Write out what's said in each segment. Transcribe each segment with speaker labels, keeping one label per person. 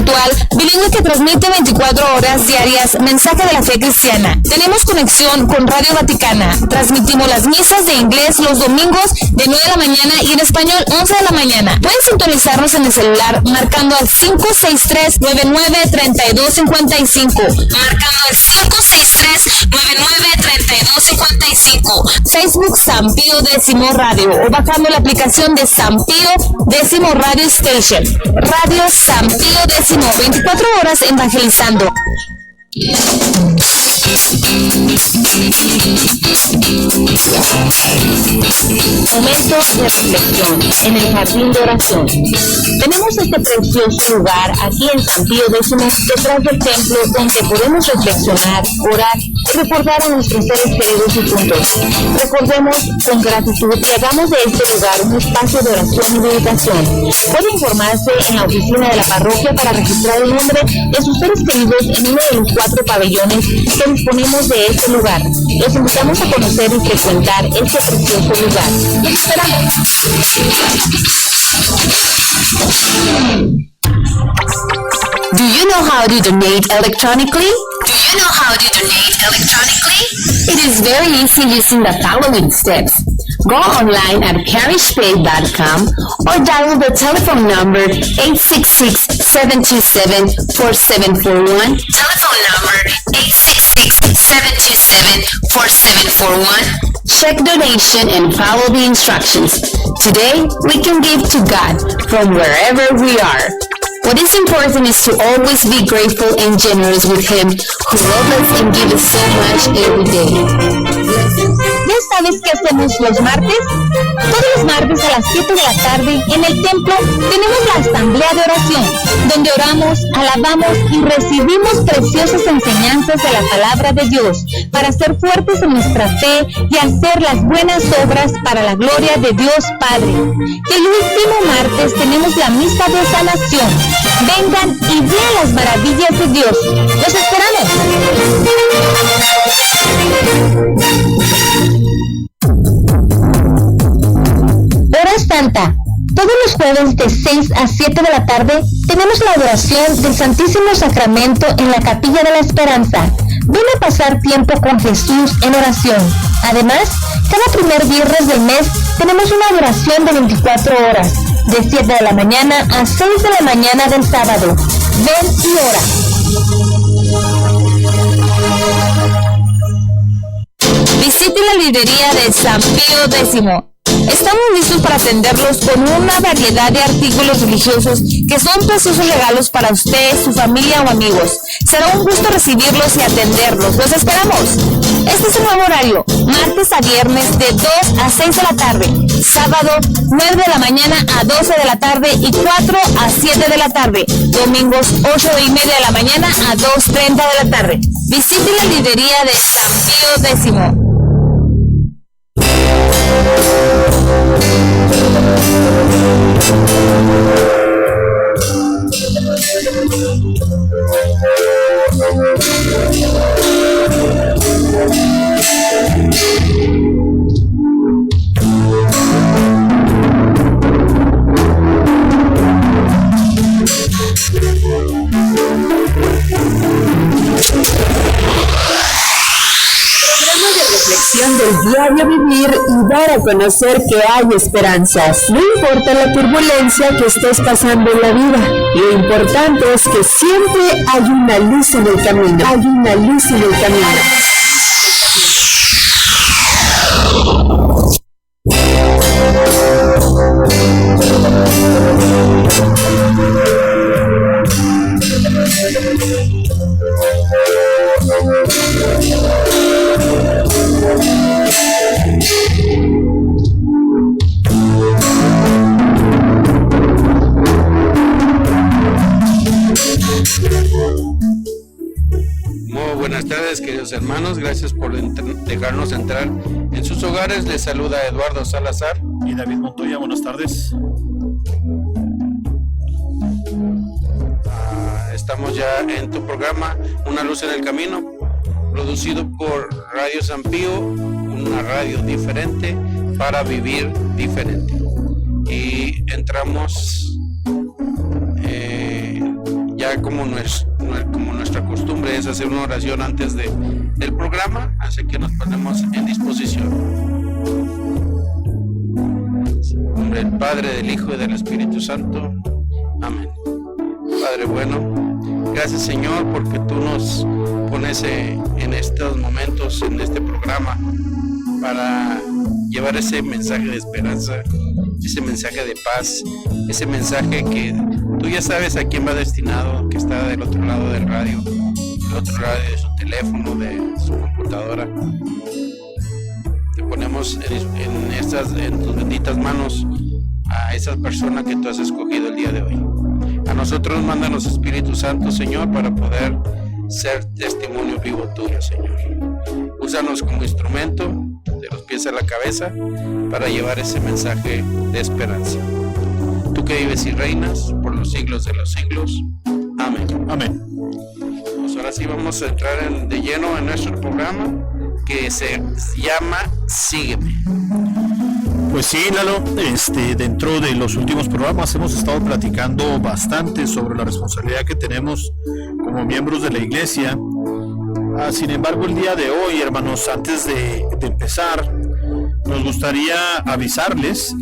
Speaker 1: espiritual bilingüe que transmite 24 horas diarias mensaje de la fe cristiana. Tenemos conexión con Radio Vaticana. Transmitimos las misas de inglés los domingos de 9 de la mañana y en español 11 de la mañana. Pueden sintonizarnos en el celular marcando al 563-99-3255. Marcando al 563-99-3255. Facebook San Pío X Radio o bajando la aplicación de San Pío X Radio Station. Radio San Pío X, 24 horas evangelizando. Momento de reflexión en el jardín de oración. Tenemos este precioso lugar aquí en San Pío X, detrás del templo, donde podemos reflexionar, orar y recordar a nuestros seres queridos y juntos. Recordemos con gratitud y hagamos de este lugar un espacio de oración y meditación. Puede informarse en la oficina de la parroquia para registrar el nombre de sus seres queridos en uno de los 4 pabellones que disponemos de este lugar. Los invitamos a conocer y frecuentar este precioso lugar. ¡Los esperamos!
Speaker 2: Do you know how to donate electronically? It is very easy using the following steps. Go online at parishpay.com or dial the telephone number 866-727-4741. Telephone number 866-727-4741. Check donation and follow the instructions. Today, we can give to God from wherever we are. What is important is to always be grateful and generous with Him who loves us and gives us so much every day.
Speaker 1: ¿Ya sabes qué hacemos los martes? Todos los martes a las 7 de la tarde en el templo tenemos la asamblea de oración, donde oramos, alabamos y recibimos preciosas enseñanzas de la palabra de Dios para ser fuertes en nuestra fe y hacer las buenas obras para la gloria de Dios Padre. Y el último martes tenemos la misa de sanación. Vengan y vean las maravillas de Dios. ¡Los esperamos! Hora Santa. Todos los jueves de 6 a 7 de la tarde tenemos la adoración del Santísimo Sacramento en la Capilla de la Esperanza. Ven a pasar tiempo con Jesús en oración. Además, cada primer viernes del mes tenemos una adoración de 24 horas, de 7 de la mañana a 6 de la mañana del sábado. Ven y ora. Visite la librería de San Pío X. Estamos listos para atenderlos con una variedad de artículos religiosos que son preciosos regalos para usted, su familia o amigos. Será un gusto recibirlos y atenderlos. ¡Los esperamos! Este es el nuevo horario, martes a viernes de 2 a 6 de la tarde, sábado 9 de la mañana a 12 de la tarde y 4 a 7 de la tarde, domingos 8:30 de la mañana a 2:30 de la tarde. Visite la librería de San Pío X.
Speaker 2: Del diario vivir y dar a conocer que hay esperanzas. No importa la turbulencia que estés pasando en la vida, lo importante es que siempre hay una luz en el camino. Hay una luz en el camino.
Speaker 3: Buenas tardes, queridos hermanos, gracias por dejarnos entrar en sus hogares. Les saluda Eduardo Salazar
Speaker 4: y David Montoya. Buenas tardes.
Speaker 3: Estamos ya en tu programa Una Luz en el Camino, producido por Radio San Pío, una radio diferente para vivir diferente. Y entramos ya como nuestra costumbre es hacer una oración antes del programa, así que nos ponemos en disposición. En nombre del Padre, del Hijo y del Espíritu Santo. Amén. Padre bueno, gracias Señor porque tú nos pones en estos momentos, en este programa, para llevar ese mensaje de esperanza, ese mensaje de paz, ese mensaje que tú ya sabes a quién va destinado, que está del otro lado del radio, del otro lado de su teléfono, de su computadora. Te ponemos en tus benditas manos a esa persona que tú has escogido el día de hoy. A nosotros mándanos Espíritu Santo, Señor, para poder ser testimonio vivo tuyo, Señor. Úsanos como instrumento, de los pies a la cabeza, para llevar ese mensaje de esperanza. Tú que vives y reinas por los siglos de los siglos. Amén.
Speaker 4: Amén.
Speaker 3: Pues ahora sí vamos a entrar de lleno en nuestro programa, que se llama Sígueme.
Speaker 4: Pues sí, Lalo, dentro de los últimos programas hemos estado platicando bastante sobre la responsabilidad que tenemos como miembros de la iglesia. Sin embargo, el día de hoy, hermanos, antes de empezar, nos gustaría avisarles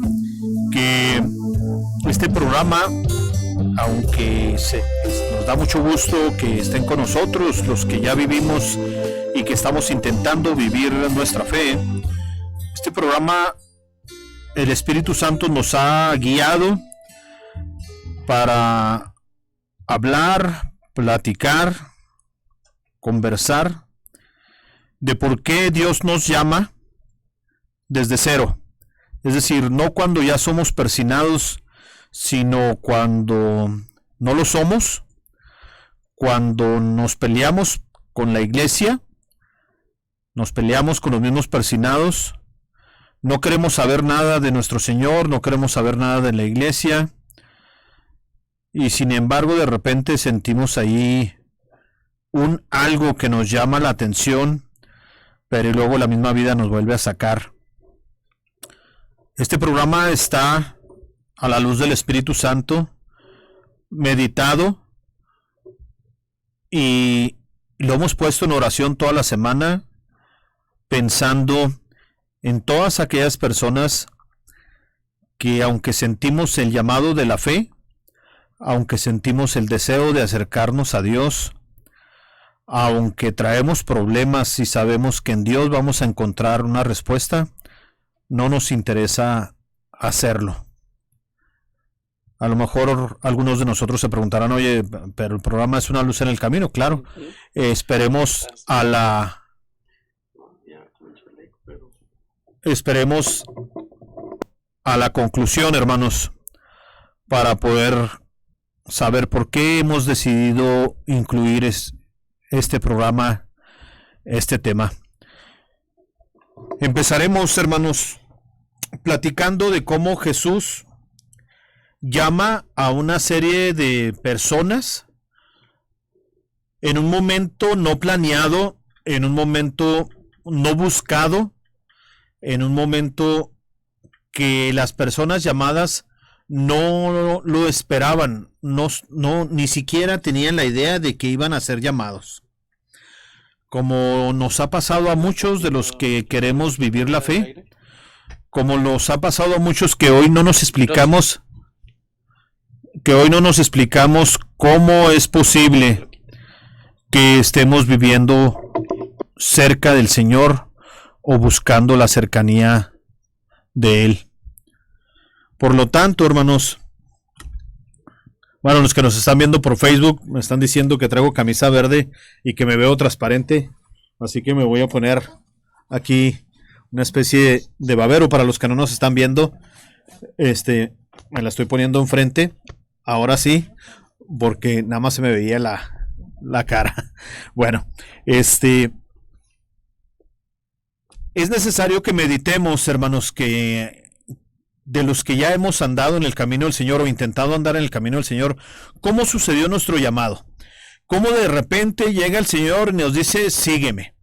Speaker 4: que este programa, aunque nos da mucho gusto que estén con nosotros, los que ya vivimos y que estamos intentando vivir nuestra fe, este programa, el Espíritu Santo nos ha guiado para hablar, platicar, conversar de por qué Dios nos llama desde cero. Es decir, no cuando ya somos persinados, sino cuando no lo somos, cuando nos peleamos con la iglesia, nos peleamos con los mismos persinados, no queremos saber nada de nuestro Señor, no queremos saber nada de la iglesia, y sin embargo de repente sentimos ahí algo que nos llama la atención, pero luego la misma vida nos vuelve a sacar. Este programa está a la luz del Espíritu Santo, meditado, y lo hemos puesto en oración toda la semana, pensando en todas aquellas personas que, aunque sentimos el llamado de la fe, aunque sentimos el deseo de acercarnos a Dios, aunque traemos problemas y sabemos que en Dios vamos a encontrar una respuesta, no nos interesa hacerlo. A lo mejor algunos de nosotros se preguntarán, oye, pero el programa es una luz en el camino. Claro, esperemos a la conclusión, hermanos, para poder saber por qué hemos decidido incluir este programa, este tema. Empezaremos, hermanos, platicando de cómo Jesús llama a una serie de personas en un momento no planeado, en un momento no buscado, en un momento que las personas llamadas no lo esperaban, ni siquiera tenían la idea de que iban a ser llamados. Como nos ha pasado a muchos de los que queremos vivir la fe, como nos ha pasado a muchos que hoy no nos explicamos, cómo es posible que estemos viviendo cerca del Señor o buscando la cercanía de Él. Por lo tanto, hermanos, bueno, los que nos están viendo por Facebook me están diciendo que traigo camisa verde y que me veo transparente, así que me voy a poner aquí una especie de babero. Para los que no nos están viendo, me la estoy poniendo enfrente, ahora sí, porque nada más se me veía la cara. Bueno, es necesario que meditemos, hermanos, que de los que ya hemos andado en el camino del Señor o intentado andar en el camino del Señor, ¿cómo sucedió nuestro llamado? ¿Cómo de repente llega el Señor y nos dice, sígueme?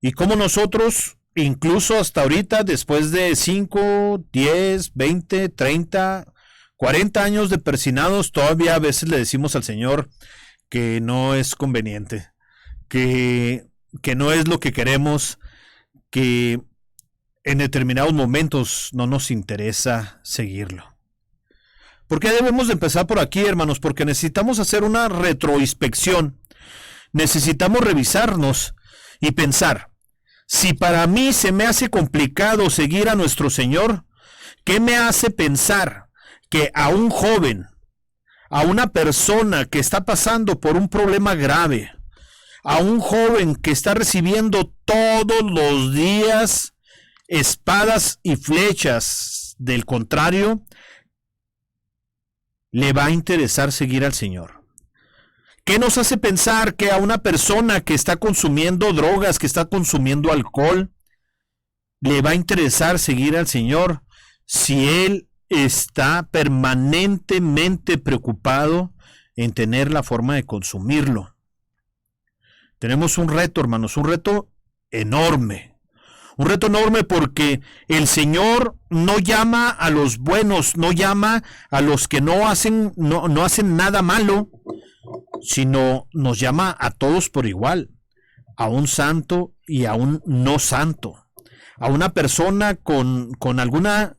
Speaker 4: Y cómo nosotros, incluso hasta ahorita, después de 5, 10, 20, 30, 40 años de persinados, todavía a veces le decimos al Señor que no es conveniente, que no es lo que queremos, que en determinados momentos no nos interesa seguirlo. ¿Por qué debemos de empezar por aquí, hermanos? Porque necesitamos hacer una retroinspección. Necesitamos revisarnos y pensar, si para mí se me hace complicado seguir a nuestro Señor, ¿qué me hace pensar que a un joven, a una persona que está pasando por un problema grave, a un joven que está recibiendo todos los días espadas y flechas del contrario, le va a interesar seguir al Señor? ¿Qué nos hace pensar que a una persona que está consumiendo drogas, que está consumiendo alcohol, le va a interesar seguir al Señor si él está permanentemente preocupado en tener la forma de consumirlo? Tenemos un reto, hermanos, un reto enorme. Un reto enorme porque el Señor no llama a los buenos, no llama a los que no hacen nada malo, sino nos llama a todos por igual, a un santo y a un no santo, a una persona con alguna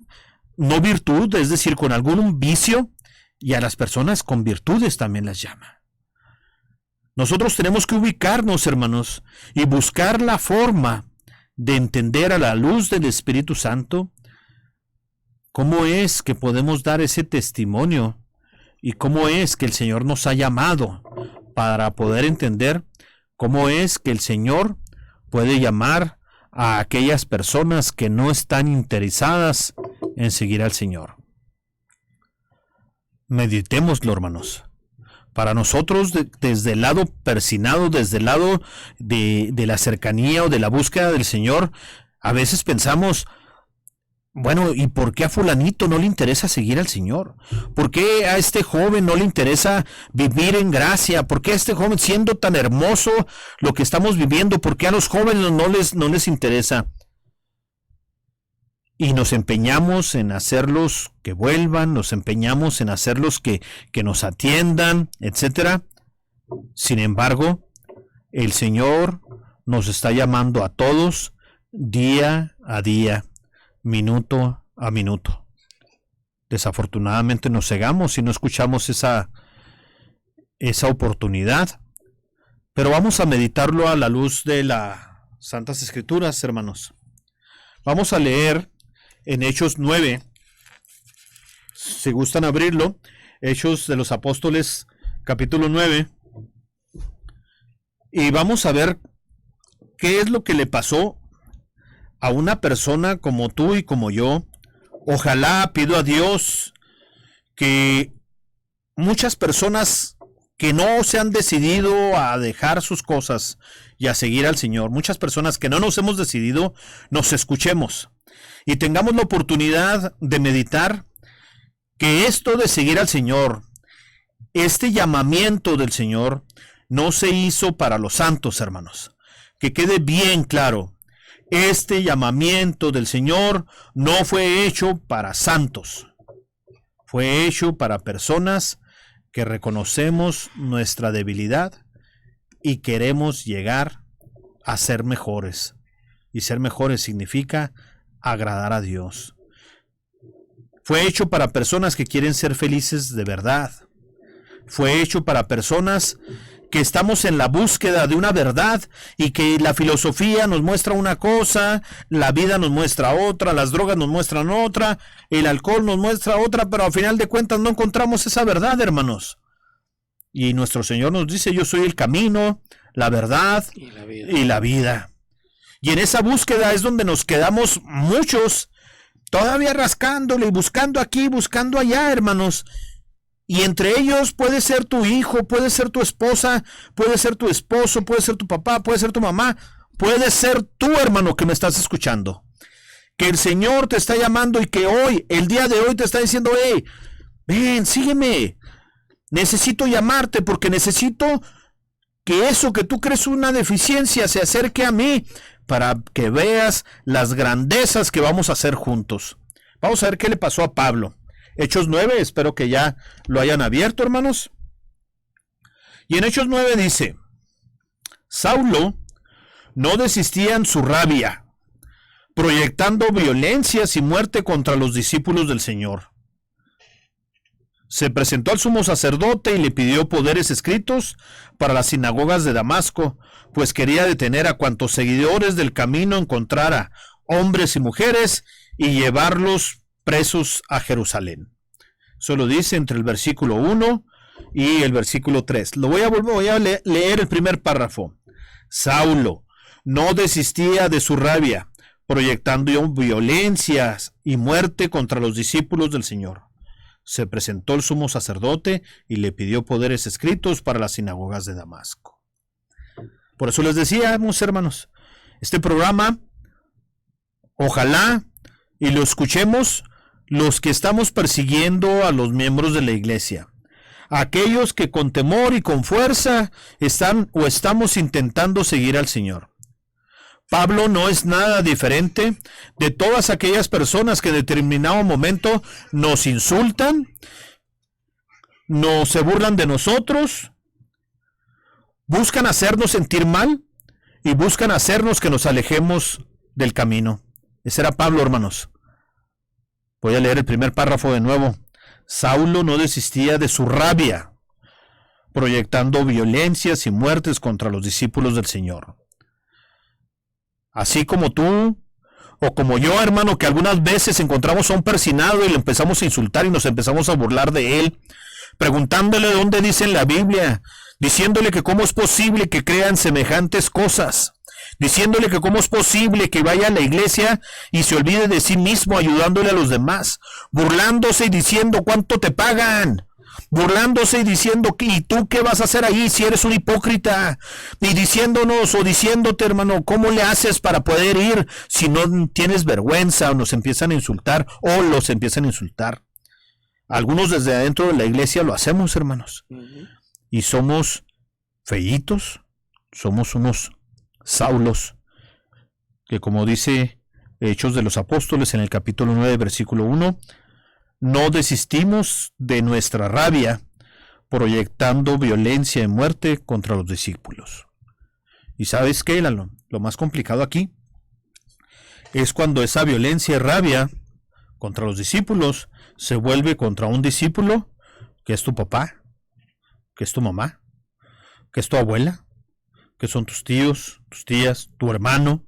Speaker 4: no virtud, es decir, con algún vicio, y a las personas con virtudes también las llama. Nosotros tenemos que ubicarnos, hermanos, y buscar la forma de entender a la luz del Espíritu Santo cómo es que podemos dar ese testimonio y cómo es que el Señor nos ha llamado, para poder entender cómo es que el Señor puede llamar a aquellas personas que no están interesadas en seguir al Señor. Meditémoslo, hermanos. Para nosotros, desde el lado persinado, desde el lado de la cercanía o de la búsqueda del Señor, a veces pensamos, bueno, ¿y por qué a fulanito no le interesa seguir al Señor? ¿Por qué a este joven no le interesa vivir en gracia? ¿Por qué a este joven, siendo tan hermoso lo que estamos viviendo, por qué a los jóvenes no les interesa? Y nos empeñamos en hacerlos que vuelvan, nos empeñamos en hacerlos que nos atiendan, etc. Sin embargo, el Señor nos está llamando a todos día a día, minuto a minuto. Desafortunadamente nos cegamos y no escuchamos esa oportunidad, pero vamos a meditarlo a la luz de las Santas Escrituras, hermanos. Vamos a leer en Hechos 9, si gustan abrirlo, Hechos de los Apóstoles, capítulo 9, y vamos a ver qué es lo que le pasó a una persona como tú y como yo. Ojalá, pido a Dios que muchas personas que no se han decidido a dejar sus cosas y a seguir al Señor, muchas personas que no nos hemos decidido, nos escuchemos y tengamos la oportunidad de meditar que esto de seguir al Señor, este llamamiento del Señor, no se hizo para los santos, hermanos. Que quede bien claro, este llamamiento del Señor no fue hecho para santos, fue hecho para personas que reconocemos nuestra debilidad y queremos llegar a ser mejores. Y ser mejores significa agradar a Dios. Fue hecho para personas que quieren ser felices de verdad. Fue hecho para personas que estamos en la búsqueda de una verdad y que la filosofía nos muestra una cosa, la vida nos muestra otra, las drogas nos muestran otra, el alcohol nos muestra otra, pero al final de cuentas no encontramos esa verdad, hermanos. Y nuestro Señor nos dice: yo soy el camino, la verdad y la vida. Y en esa búsqueda es donde nos quedamos muchos, todavía rascándole y buscando aquí, buscando allá, hermanos. Y entre ellos puede ser tu hijo, puede ser tu esposa, puede ser tu esposo, puede ser tu papá, puede ser tu mamá, puede ser tú, hermano, que me estás escuchando. Que el Señor te está llamando y que hoy, el día de hoy, te está diciendo: hey, ven, sígueme. Necesito llamarte porque necesito que eso que tú crees una deficiencia se acerque a mí para que veas las grandezas que vamos a hacer juntos. Vamos a ver qué le pasó a Pablo. Hechos 9, espero que ya lo hayan abierto, hermanos. Y en Hechos 9 dice, Saulo no desistía en su rabia, proyectando violencias y muerte contra los discípulos del Señor. Se presentó al sumo sacerdote y le pidió poderes escritos para las sinagogas de Damasco, pues quería detener a cuantos seguidores del camino encontrara, hombres y mujeres, y llevarlos presos a Jerusalén. Eso lo dice entre el versículo 1 y el versículo 3. Voy a leer el primer párrafo. Saulo no desistía de su rabia, proyectando violencias y muerte contra los discípulos del Señor. Se presentó el sumo sacerdote y le pidió poderes escritos para las sinagogas de Damasco. Por eso les decíamos, hermanos, este programa, ojalá y lo escuchemos los que estamos persiguiendo a los miembros de la iglesia, aquellos que con temor y con fuerza estamos intentando seguir al Señor. Pablo no es nada diferente de todas aquellas personas que en determinado momento nos insultan, se burlan de nosotros, buscan hacernos sentir mal y buscan hacernos que nos alejemos del camino. Ese era Pablo, hermanos. Voy a leer el primer párrafo de nuevo. Saulo no desistía de su rabia, proyectando violencias y muertes contra los discípulos del Señor. Así como tú, o como yo, hermano, que algunas veces encontramos a un persinado y le empezamos a insultar y nos empezamos a burlar de él, preguntándole dónde dice en la Biblia, diciéndole que cómo es posible que crean semejantes cosas, diciéndole que cómo es posible que vaya a la iglesia y se olvide de sí mismo ayudándole a los demás, burlándose y diciendo cuánto te pagan, burlándose y diciendo, ¿y tú qué vas a hacer ahí si eres un hipócrita? Y diciéndonos o diciéndote, hermano, ¿cómo le haces para poder ir si no tienes vergüenza? O nos empiezan a insultar o los empiezan a insultar. Algunos desde adentro de la iglesia lo hacemos, hermanos. Y somos feítos, somos unos Saulos, que como dice Hechos de los Apóstoles en el capítulo 9, versículo 1, no desistimos de nuestra rabia, proyectando violencia y muerte contra los discípulos. ¿Y sabes qué? Lo más complicado aquí es cuando esa violencia y rabia contra los discípulos se vuelve contra un discípulo que es tu papá, que es tu mamá, que es tu abuela, que son tus tíos, tus tías, tu hermano,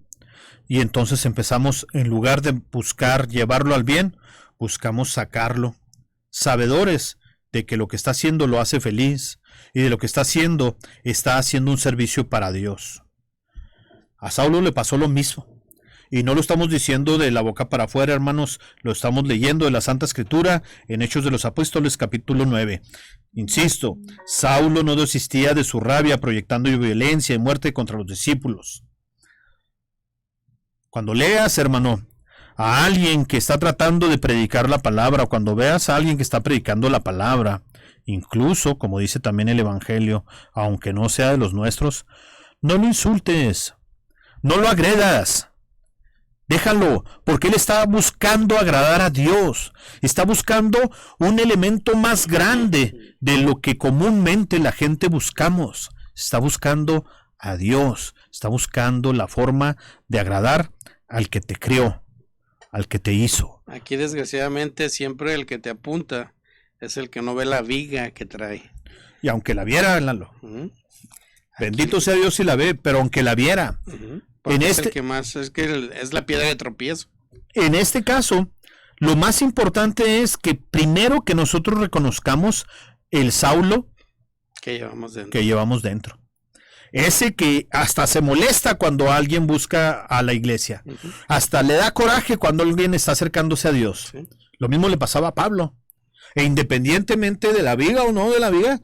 Speaker 4: y entonces empezamos, en lugar de buscar llevarlo al bien, buscamos sacarlo, sabedores de que lo que está haciendo lo hace feliz, y de lo que está haciendo un servicio para Dios. A Saulo le pasó lo mismo, y no lo estamos diciendo de la boca para afuera, hermanos, lo estamos leyendo de la Santa Escritura en Hechos de los Apóstoles, capítulo 9. Insisto, Saulo no desistía de su rabia, proyectando violencia y muerte contra los discípulos. Cuando leas, hermano, a alguien que está tratando de predicar la palabra, o cuando veas a alguien que está predicando la palabra, incluso, como dice también el Evangelio, aunque no sea de los nuestros, no lo insultes, no lo agredas. Déjalo, porque él está buscando agradar a Dios. Está buscando un elemento más grande de lo que comúnmente la gente buscamos. Está buscando a Dios. Está buscando la forma de agradar al que te creó, al que te hizo.
Speaker 3: Aquí desgraciadamente siempre el que te apunta es el que no ve la viga que trae.
Speaker 4: Y aunque la viera, Lalo. Bendito sea Dios si la ve, pero aunque la viera.
Speaker 3: Es el que más, es la piedra de tropiezo.
Speaker 4: En este caso, lo más importante es que primero que nosotros reconozcamos el Saulo
Speaker 3: que
Speaker 4: llevamos dentro. Ese que hasta se molesta cuando alguien busca a la iglesia. Hasta le da coraje cuando alguien está acercándose a Dios. Sí. Lo mismo le pasaba a Pablo. E independientemente de la viga o no de la viga,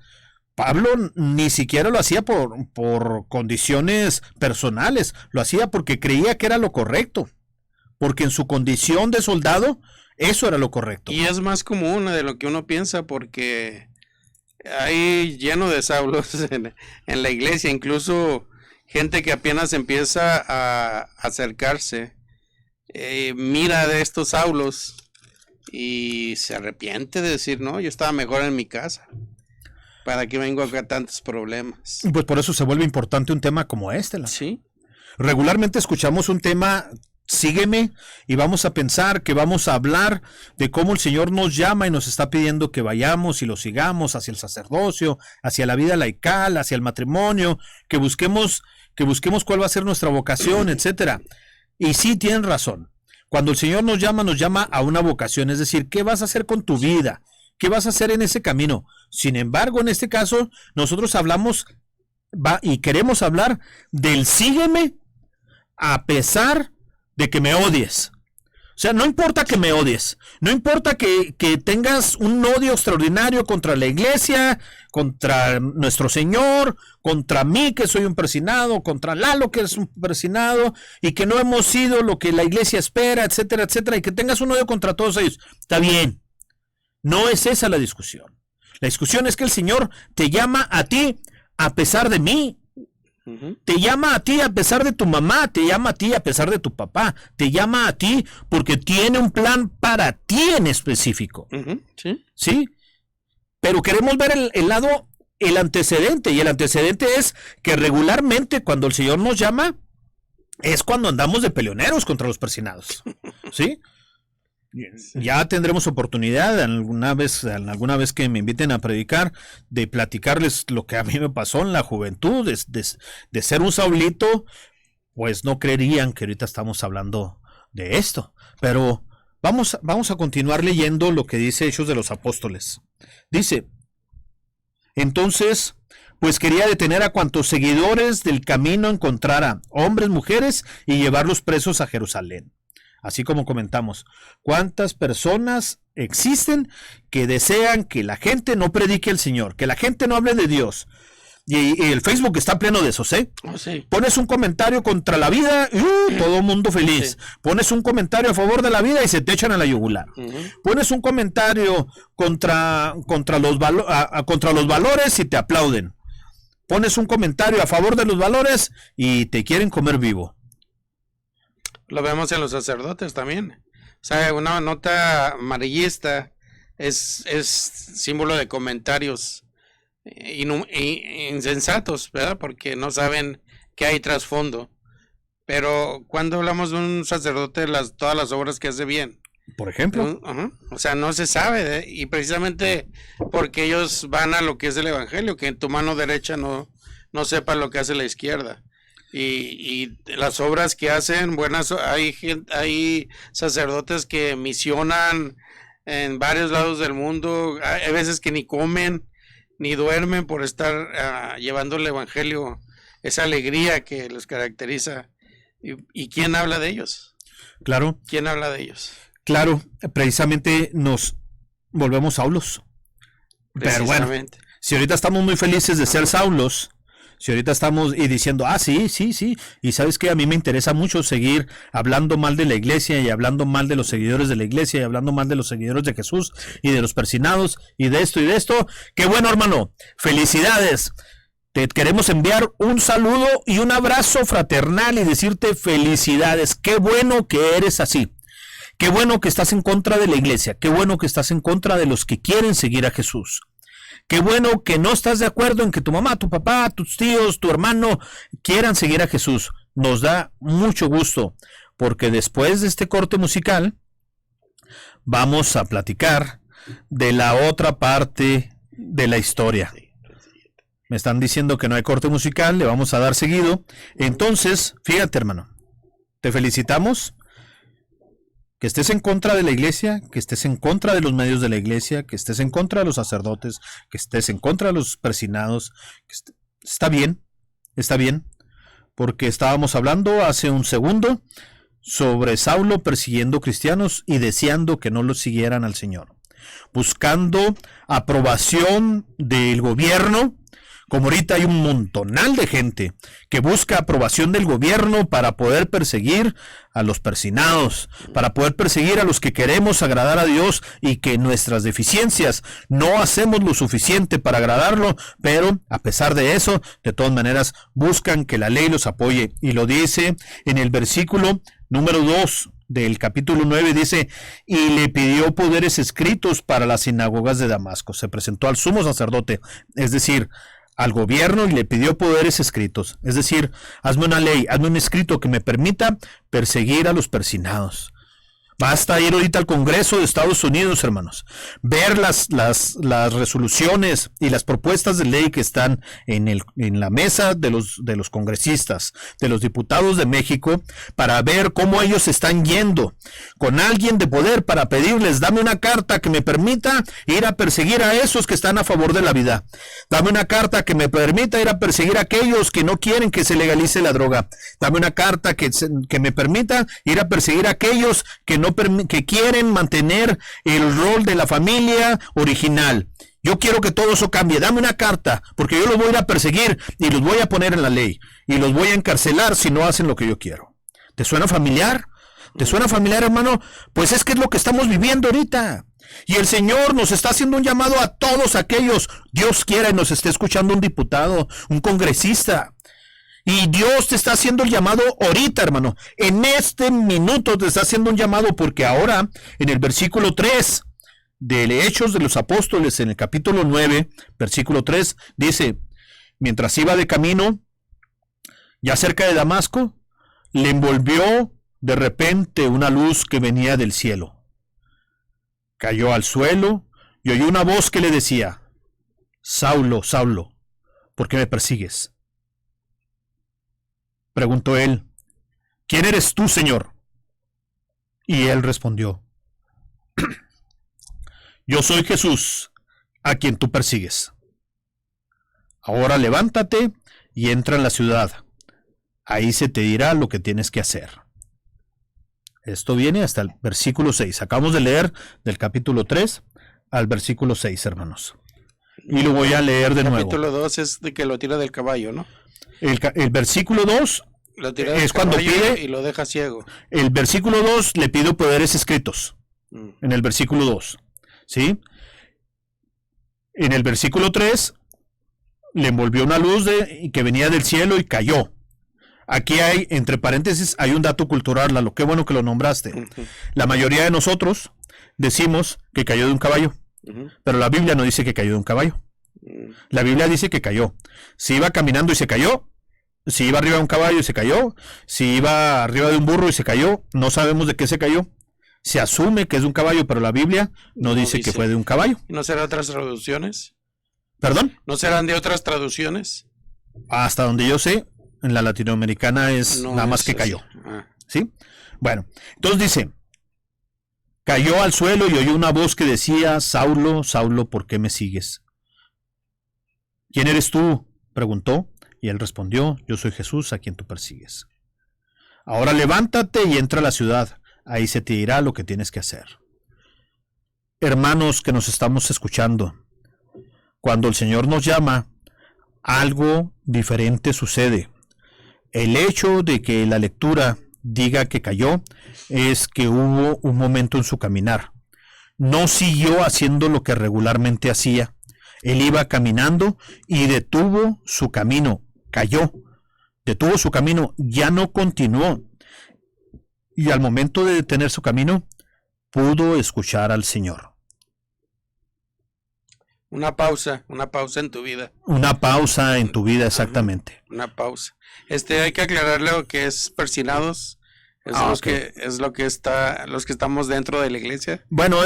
Speaker 4: Pablo ni siquiera lo hacía por condiciones personales, lo hacía porque creía que era lo correcto, porque en su condición de soldado, eso era lo correcto.
Speaker 3: Y es más común de lo que uno piensa, porque hay lleno de Saulos en la iglesia, incluso gente que apenas empieza a acercarse, mira de estos Saulos y se arrepiente de decir, no, yo estaba mejor en mi casa. ¿Para qué vengo acá a tantos problemas?
Speaker 4: Pues por eso se vuelve importante un tema como este.
Speaker 3: Sí.
Speaker 4: Regularmente escuchamos un tema, sígueme, y vamos a pensar que vamos a hablar de cómo el Señor nos llama y nos está pidiendo que vayamos y lo sigamos hacia el sacerdocio, hacia la vida laical, hacia el matrimonio, que busquemos cuál va a ser nuestra vocación, etcétera. Y sí, tienen razón. Cuando el Señor nos llama a una vocación, es decir, ¿qué vas a hacer con tu vida? ¿Qué vas a hacer en ese camino? Sin embargo, en este caso, nosotros hablamos y queremos hablar del sígueme a pesar de que me odies. O sea, no importa que me odies, no importa que tengas un odio extraordinario contra la iglesia, contra nuestro Señor, contra mí que soy un persinado, contra Lalo que es un persinado, y que no hemos sido lo que la iglesia espera, etcétera, etcétera, y que tengas un odio contra todos ellos. Está bien, no es esa la discusión. La discusión es que el Señor te llama a ti a pesar de mí. Te llama a ti a pesar de tu mamá, te llama a ti a pesar de tu papá, te llama a ti porque tiene un plan para ti en específico. ¿Sí? Pero queremos ver el antecedente, y el antecedente es que regularmente cuando el Señor nos llama es cuando andamos de peleoneros contra los persinados. ¿Sí? Ya tendremos oportunidad alguna vez que me inviten a predicar, de platicarles lo que a mí me pasó en la juventud, de ser un Saulito. Pues no creerían que ahorita estamos hablando de esto, pero vamos a continuar leyendo lo que dice Hechos de los Apóstoles. Dice: entonces, pues quería detener a cuantos seguidores del camino encontrara, hombres, mujeres, y llevarlos presos a Jerusalén. Así como comentamos, ¿cuántas personas existen que desean que la gente no predique al Señor, que la gente no hable de Dios? Y el Facebook está pleno de esos, ¿eh?
Speaker 3: Oh, sí.
Speaker 4: Pones un comentario contra la vida y todo el mundo feliz. Sí. Pones un comentario a favor de la vida y se te echan a la yugular. Pones un comentario contra los valores y te aplauden. Pones un comentario a favor de los valores y te quieren comer vivo.
Speaker 3: Lo vemos en los sacerdotes también. O sea, una nota amarillista es símbolo de comentarios insensatos, ¿verdad? Porque no saben qué hay trasfondo. Pero cuando hablamos de un sacerdote, todas las obras que hace bien,
Speaker 4: por ejemplo,
Speaker 3: o sea, no se sabe, y precisamente porque ellos van a lo que es el evangelio, que en tu mano derecha no sepa lo que hace la izquierda. Y las obras que hacen buenas, hay sacerdotes que misionan en varios lados del mundo. Hay veces que ni comen ni duermen por estar llevando el evangelio, esa alegría que los caracteriza. ¿Y quién habla de ellos?
Speaker 4: Claro.
Speaker 3: ¿Quién habla de ellos?
Speaker 4: Claro, precisamente nos volvemos Saulos. Pero bueno, si ahorita estamos muy felices de ser Saulos, si ahorita estamos y diciendo, sí, y sabes que a mí me interesa mucho seguir hablando mal de la iglesia y hablando mal de los seguidores de la iglesia y hablando mal de los seguidores de Jesús y de los persinados y de esto, qué bueno, hermano, felicidades. Te queremos enviar un saludo y un abrazo fraternal y decirte felicidades, qué bueno que eres así. Qué bueno que estás en contra de la iglesia, qué bueno que estás en contra de los que quieren seguir a Jesús. Qué bueno que no estás de acuerdo en que tu mamá, tu papá, tus tíos, tu hermano quieran seguir a Jesús. Nos da mucho gusto, porque después de este corte musical vamos a platicar de la otra parte de la historia. Me están diciendo que no hay corte musical, le vamos a dar seguido. Entonces, fíjate, hermano, te felicitamos. Que estés en contra de la iglesia, que estés en contra de los medios de la iglesia, que estés en contra de los sacerdotes, que estés en contra de los persinados. Está bien, porque estábamos hablando hace un segundo sobre Saulo persiguiendo cristianos y deseando que no los siguieran al Señor, buscando aprobación del gobierno. Como ahorita hay un montonal de gente que busca aprobación del gobierno para poder perseguir a los persinados, para poder perseguir a los que queremos agradar a Dios y que nuestras deficiencias no hacemos lo suficiente para agradarlo, pero a pesar de eso, de todas maneras, buscan que la ley los apoye. Y lo dice en el versículo número 2 del capítulo 9 dice, y le pidió poderes escritos para las sinagogas de Damasco. Se presentó al sumo sacerdote, es decir, al gobierno, y le pidió poderes escritos. Es decir, hazme una ley, hazme un escrito que me permita perseguir a los persinados. Basta ir ahorita al Congreso de Estados Unidos, hermanos, ver las resoluciones y las propuestas de ley que están en la mesa de los congresistas, de los diputados de México, para ver cómo ellos están yendo con alguien de poder para pedirles, dame una carta que me permita ir a perseguir a esos que están a favor de la vida. Dame una carta que me permita ir a perseguir a aquellos que no quieren que se legalice la droga. Dame una carta que me permita ir a perseguir a aquellos que quieren mantener el rol de la familia original. Yo quiero que todo eso cambie. Dame una carta, porque yo los voy a ir a perseguir y los voy a poner en la ley y los voy a encarcelar si no hacen lo que yo quiero. ¿Te suena familiar? ¿Te suena familiar, hermano? Pues es que es lo que estamos viviendo ahorita. Y el Señor nos está haciendo un llamado a todos aquellos, Dios quiera y nos esté escuchando un diputado, un congresista. Y Dios te está haciendo el llamado ahorita, hermano. En este minuto te está haciendo un llamado, porque ahora, en el versículo 3 de Hechos de los Apóstoles, en el capítulo 9, versículo 3, dice, mientras iba de camino, ya cerca de Damasco, le envolvió de repente una luz que venía del cielo. Cayó al suelo y oyó una voz que le decía, Saulo, Saulo, ¿por qué me persigues? Preguntó él, ¿quién eres tú, Señor? Y él respondió, yo soy Jesús, a quien tú persigues. Ahora levántate y entra en la ciudad. Ahí se te dirá lo que tienes que hacer. Esto viene hasta el versículo 6. Acabamos de leer del capítulo 3 al versículo 6, hermanos. Y lo voy a leer de nuevo. El
Speaker 3: capítulo 2 es de que lo tira del caballo, ¿no?
Speaker 4: El versículo 2 es cuando pide
Speaker 3: y lo deja ciego.
Speaker 4: El versículo 2 le pide poderes escritos. En el versículo 2, ¿sí? En el versículo 3 le envolvió una luz que venía del cielo y cayó. Aquí hay, entre paréntesis, hay un dato cultural, Lalo, qué bueno que lo nombraste. La mayoría de nosotros decimos que cayó de un caballo, pero la Biblia no dice que cayó de un caballo. La Biblia dice que cayó. Si iba caminando y se cayó, si iba arriba de un caballo y se cayó, si iba arriba de un burro y se cayó, no sabemos de qué se cayó. Se asume que es de un caballo, pero la Biblia no dice que fue de un caballo.
Speaker 3: ¿No serán otras traducciones?
Speaker 4: ¿Perdón?
Speaker 3: ¿No serán de otras traducciones?
Speaker 4: Hasta donde yo sé, en la latinoamericana es no nada más que cayó. ¿Sí? Bueno, entonces dice, cayó al suelo y oyó una voz que decía, Saulo, Saulo, ¿por qué me sigues? ¿Quién eres tú? Preguntó, y él respondió, yo soy Jesús, a quien tú persigues. Ahora levántate y entra a la ciudad, ahí se te dirá lo que tienes que hacer. Hermanos que nos estamos escuchando, cuando el Señor nos llama, algo diferente sucede. El hecho de que la lectura diga que cayó es que hubo un momento en su caminar. No siguió haciendo lo que regularmente hacía. Él iba caminando y detuvo su camino, cayó, detuvo su camino, ya no continuó. Y al momento de detener su camino, pudo escuchar al Señor.
Speaker 3: Una pausa en tu vida.
Speaker 4: Una pausa en tu vida, exactamente.
Speaker 3: Una pausa. Hay que aclararle lo que es persinados. Es lo que está, los que estamos dentro de la iglesia.
Speaker 4: Bueno,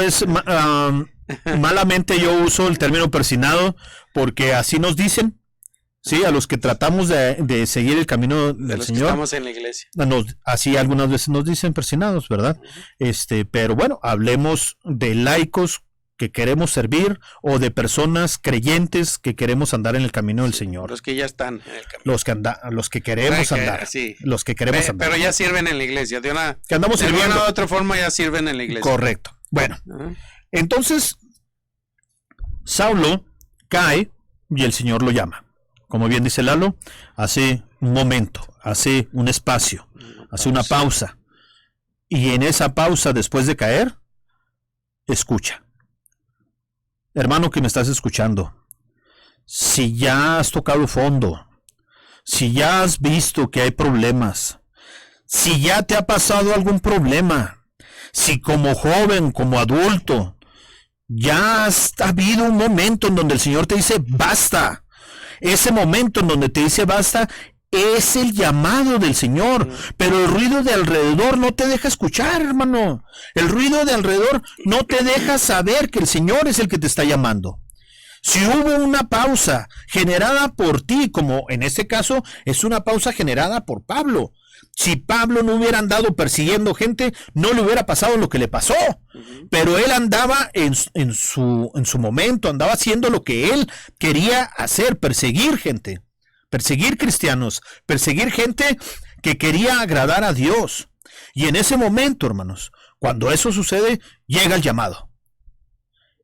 Speaker 4: malamente yo uso el término persinado porque así nos dicen, sí, a los que tratamos de seguir el camino del Señor. Que
Speaker 3: estamos en la iglesia.
Speaker 4: Así algunas veces nos dicen persinados, ¿verdad? Pero bueno, hablemos de laicos que queremos servir o de personas creyentes que queremos andar en el camino del Señor.
Speaker 3: Los que ya están en el camino.
Speaker 4: Los que queremos andar.
Speaker 3: Sí.
Speaker 4: Los que queremos andar.
Speaker 3: Pero ya sirven en la iglesia. De una u otra forma ya sirven en la iglesia.
Speaker 4: Correcto. Bueno, entonces Saulo cae y el Señor lo llama. Como bien dice Lalo, hace un momento, hace un espacio, hace una pausa. Y en esa pausa, después de caer, escucha. Hermano que me estás escuchando, si ya has tocado fondo, si ya has visto que hay problemas, Si ya te ha pasado algún problema, si como joven, como adulto, ya ha habido un momento en donde el Señor te dice basta, ese momento en donde te dice basta es el llamado del Señor, pero el ruido de alrededor no te deja escuchar, hermano. El ruido de alrededor no te deja saber que el Señor es el que te está llamando. Si hubo una pausa generada por ti, como en este caso es una pausa generada por Pablo. Si Pablo no hubiera andado persiguiendo gente, no le hubiera pasado lo que le pasó. Pero él andaba en su momento, andaba haciendo lo que él quería hacer, perseguir gente, perseguir cristianos, perseguir gente que quería agradar a Dios. Y en ese momento, hermanos, cuando eso sucede, llega el llamado.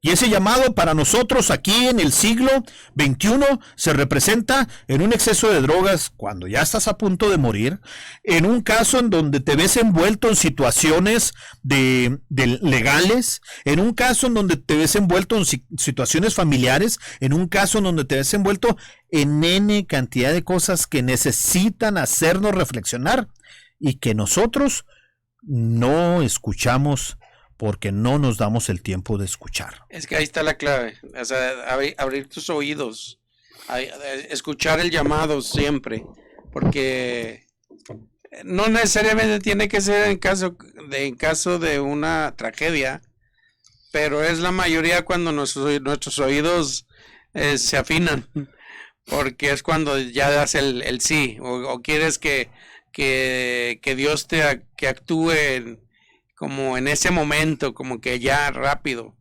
Speaker 4: Y ese llamado para nosotros aquí en el siglo XXI se representa en un exceso de drogas cuando ya estás a punto de morir, en un caso en donde te ves envuelto en situaciones de legales, en un caso en donde te ves envuelto en situaciones familiares, en un caso en donde te ves envuelto en N cantidad de cosas que necesitan hacernos reflexionar y que nosotros no escuchamos porque no nos damos el tiempo de escuchar.
Speaker 3: Es que ahí está la clave, o sea, abrir tus oídos, escuchar el llamado siempre, porque no necesariamente tiene que ser en caso de una tragedia, pero es la mayoría cuando nuestros oídos se afinan, porque es cuando ya das el sí, o quieres que Dios que actúe como en ese momento, como que ya rápido,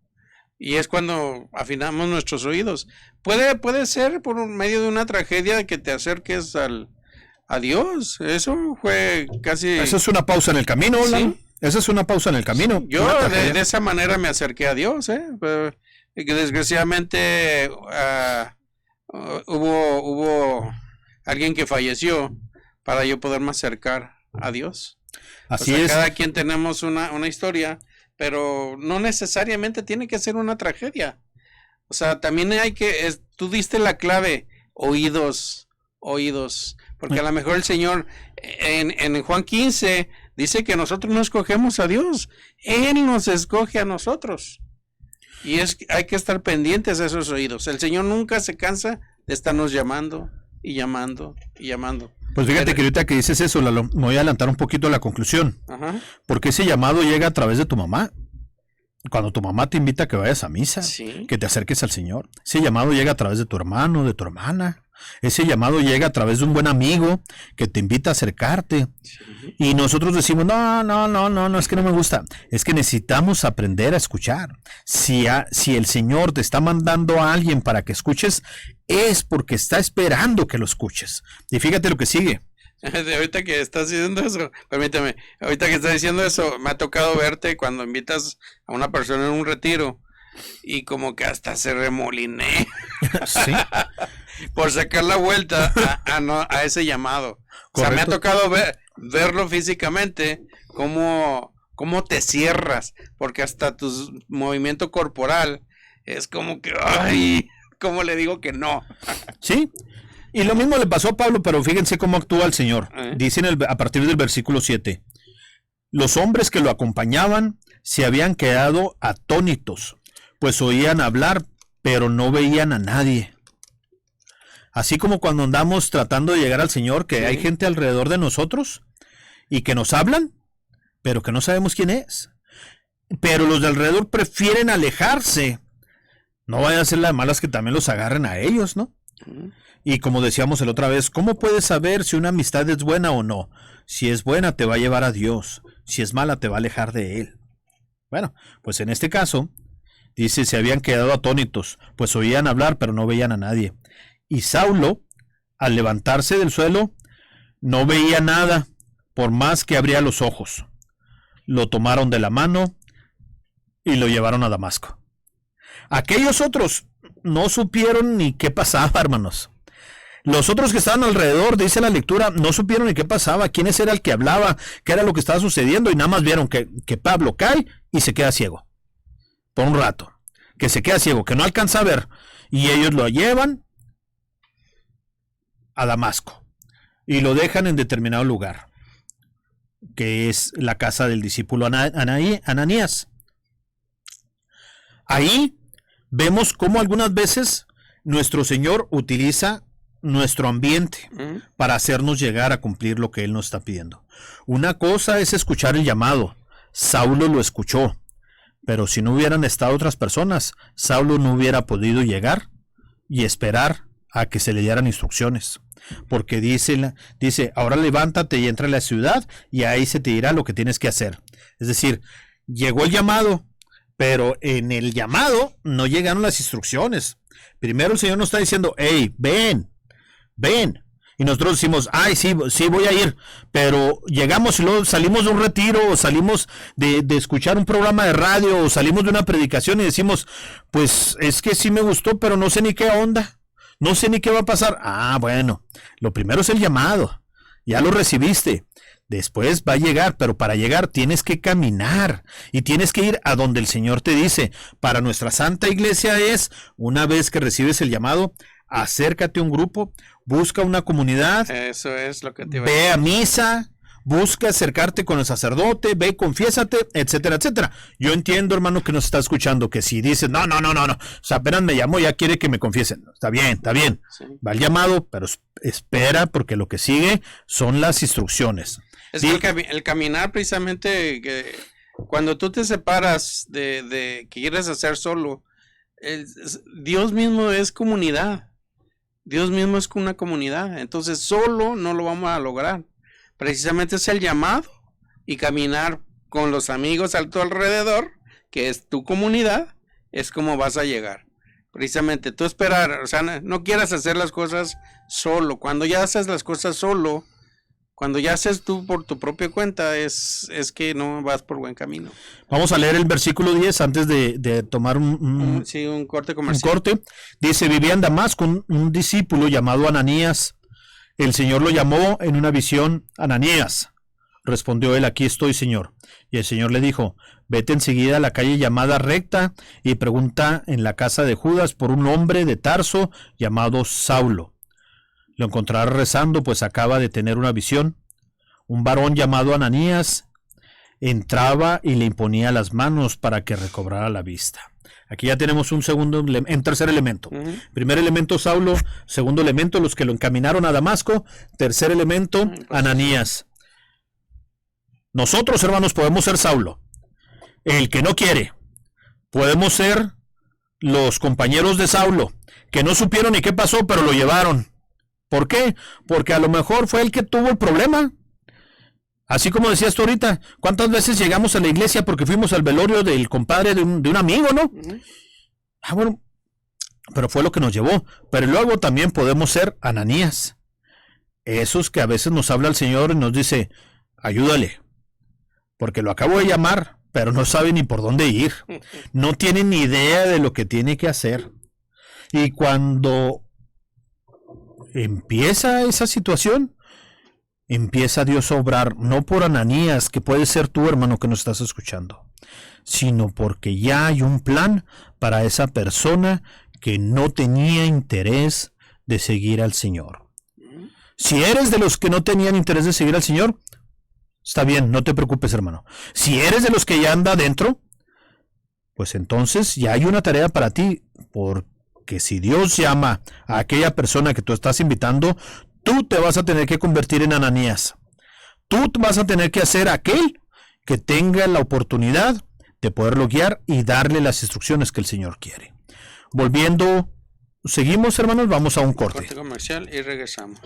Speaker 3: y es cuando afinamos nuestros oídos. Puede ser por medio de una tragedia que te acerques a Dios. Eso fue casi...
Speaker 4: Esa es una pausa en el camino, ¿no?
Speaker 3: Sí.
Speaker 4: Esa es una pausa en el camino.
Speaker 3: Sí. Yo de esa manera me acerqué a Dios, que desgraciadamente hubo alguien que falleció para yo poderme acercar a Dios.
Speaker 4: Así es.
Speaker 3: Cada quien tenemos una historia, pero no necesariamente tiene que ser una tragedia. O sea, también tú diste la clave, oídos, porque a lo mejor el Señor en Juan 15 dice que nosotros no escogemos a Dios, Él nos escoge a nosotros. Y hay que estar pendientes de esos oídos. El Señor nunca se cansa de estarnos llamando y llamando y llamando.
Speaker 4: Pues fíjate que ahorita que dices eso, Lalo, me voy a adelantar un poquito a la conclusión.
Speaker 3: Ajá.
Speaker 4: Porque ese llamado llega a través de tu mamá. Cuando tu mamá te invita a que vayas a misa,
Speaker 3: sí,
Speaker 4: que te acerques al Señor. Ese llamado llega a través de tu hermano, de tu hermana. Ese llamado llega a través de un buen amigo que te invita a acercarte.
Speaker 3: sí.
Speaker 4: Y nosotros decimos, no, es que no me gusta. Es que necesitamos aprender a escuchar. Si el Señor te está mandando a alguien para que escuches, es porque está esperando que lo escuches. Y fíjate lo que sigue.
Speaker 3: Ahorita que estás diciendo eso, permíteme, ahorita que estás diciendo eso, me ha tocado verte cuando invitas a una persona en un retiro y como que hasta se remoliné.
Speaker 4: Sí.
Speaker 3: Por sacar la vuelta a ese llamado. Correcto. O sea, me ha tocado verlo físicamente, cómo te cierras, porque hasta tu movimiento corporal es como que, ay, ¿cómo le digo que no?
Speaker 4: Sí. Y lo mismo le pasó a Pablo, pero fíjense cómo actúa el Señor. Dice a partir del versículo 7. Los hombres que lo acompañaban se habían quedado atónitos, pues oían hablar, pero no veían a nadie. Así como cuando andamos tratando de llegar al Señor, que hay gente alrededor de nosotros y que nos hablan, pero que no sabemos quién es. Pero los de alrededor prefieren alejarse. No vaya a ser la de malas que también los agarren a ellos, ¿no? Y como decíamos la otra vez, ¿cómo puedes saber si una amistad es buena o no? Si es buena te va a llevar a Dios, si es mala te va a alejar de Él. Bueno, pues en este caso, dice, se habían quedado atónitos, pues oían hablar pero no veían a nadie. Y Saulo, al levantarse del suelo, no veía nada, por más que abría los ojos. Lo tomaron de la mano y lo llevaron a Damasco. Aquellos otros no supieron ni qué pasaba, hermanos. Los otros que estaban alrededor, dice la lectura, no supieron ni qué pasaba, quién era el que hablaba, qué era lo que estaba sucediendo, y nada más vieron que Pablo cae y se queda ciego. Por un rato. Que se queda ciego, que no alcanza a ver. Y ellos lo llevan a Damasco y lo dejan en determinado lugar. que es la casa del discípulo Ananías. Ahí vemos cómo algunas veces nuestro Señor utiliza nuestro ambiente para hacernos llegar a cumplir lo que Él nos está pidiendo. Una cosa es escuchar el llamado. Saulo lo escuchó, pero si no hubieran estado otras personas, Saulo no hubiera podido llegar y esperar a que se le dieran instrucciones. Porque dice, ahora levántate y entra a la ciudad y ahí se te dirá lo que tienes que hacer. Es decir, llegó el llamado, pero en el llamado no llegaron las instrucciones. Primero el Señor nos está diciendo, hey, ven. Y nosotros decimos, ay, sí voy a ir. Pero llegamos y luego salimos de un retiro, o salimos de escuchar un programa de radio, o salimos de una predicación y decimos, pues es que sí me gustó, pero no sé ni qué onda. No sé ni qué va a pasar. Ah, bueno, lo primero es el llamado. Ya lo recibiste. Después va a llegar, pero para llegar tienes que caminar y tienes que ir a donde el Señor te dice. Para nuestra Santa Iglesia es, una vez que recibes el llamado, acércate a un grupo, busca una comunidad.
Speaker 3: Eso es lo que te iba a decir.
Speaker 4: Ve a misa, busca acercarte con el sacerdote, ve, confiésate, etcétera, etcétera. Yo entiendo, hermano, que nos está escuchando, que si dices, no, o sea, apenas me llamó, ya quiere que me confiesen. Está bien. Sí. Va el llamado, pero espera, porque lo que sigue son las instrucciones.
Speaker 3: Es que el caminar, precisamente, que cuando tú te separas de que quieres hacer solo, Dios mismo es comunidad. Dios mismo es una comunidad. Entonces, solo no lo vamos a lograr. Precisamente es el llamado y caminar con los amigos a tu alrededor, que es tu comunidad, es como vas a llegar. Precisamente tú esperar, o sea, no quieras hacer las cosas solo. Cuando ya haces las cosas solo, cuando ya haces tú por tu propia cuenta, es que no vas por buen camino.
Speaker 4: Vamos a leer el versículo 10 antes de tomar un
Speaker 3: corte comercial.
Speaker 4: Un corte. Dice, vivía en Damasco un discípulo llamado Ananías. El Señor lo llamó en una visión, Ananías. Respondió él, aquí estoy, Señor. Y el Señor le dijo, vete enseguida a la calle llamada Recta y pregunta en la casa de Judas por un hombre de Tarso llamado Saulo. Lo encontrarás rezando, pues acaba de tener una visión. Un varón llamado Ananías entraba y le imponía las manos para que recobrara la vista. Aquí ya tenemos un tercer elemento. Primer elemento, Saulo. Segundo elemento, los que lo encaminaron a Damasco. Tercer elemento, Ananías. Nosotros, hermanos, podemos ser Saulo, el que no quiere. Podemos ser los compañeros de Saulo, que no supieron ni qué pasó, pero lo llevaron. ¿Por qué? Porque a lo mejor fue el que tuvo el problema. Así como decías tú ahorita, ¿cuántas veces llegamos a la iglesia porque fuimos al velorio del compadre de un amigo, no? Bueno, pero fue lo que nos llevó. Pero luego también podemos ser Ananías. Esos que a veces nos habla el Señor y nos dice, ayúdale, porque lo acabo de llamar, pero no sabe ni por dónde ir. No tiene ni idea de lo que tiene que hacer. Y cuando empieza esa situación, empieza Dios a obrar, no por Ananías, que puede ser tú, hermano, que nos estás escuchando, sino porque ya hay un plan para esa persona que no tenía interés de seguir al Señor. Si eres de los que no tenían interés de seguir al Señor, está bien, no te preocupes, hermano. Si eres de los que ya anda adentro, pues entonces ya hay una tarea para ti, porque si Dios llama a aquella persona que tú estás invitando, tú te vas a tener que convertir en Ananías. Tú vas a tener que hacer aquel que tenga la oportunidad de poderlo guiar y darle las instrucciones que el Señor quiere. Volviendo, seguimos, hermanos, vamos a un corte.
Speaker 3: Corte comercial y regresamos.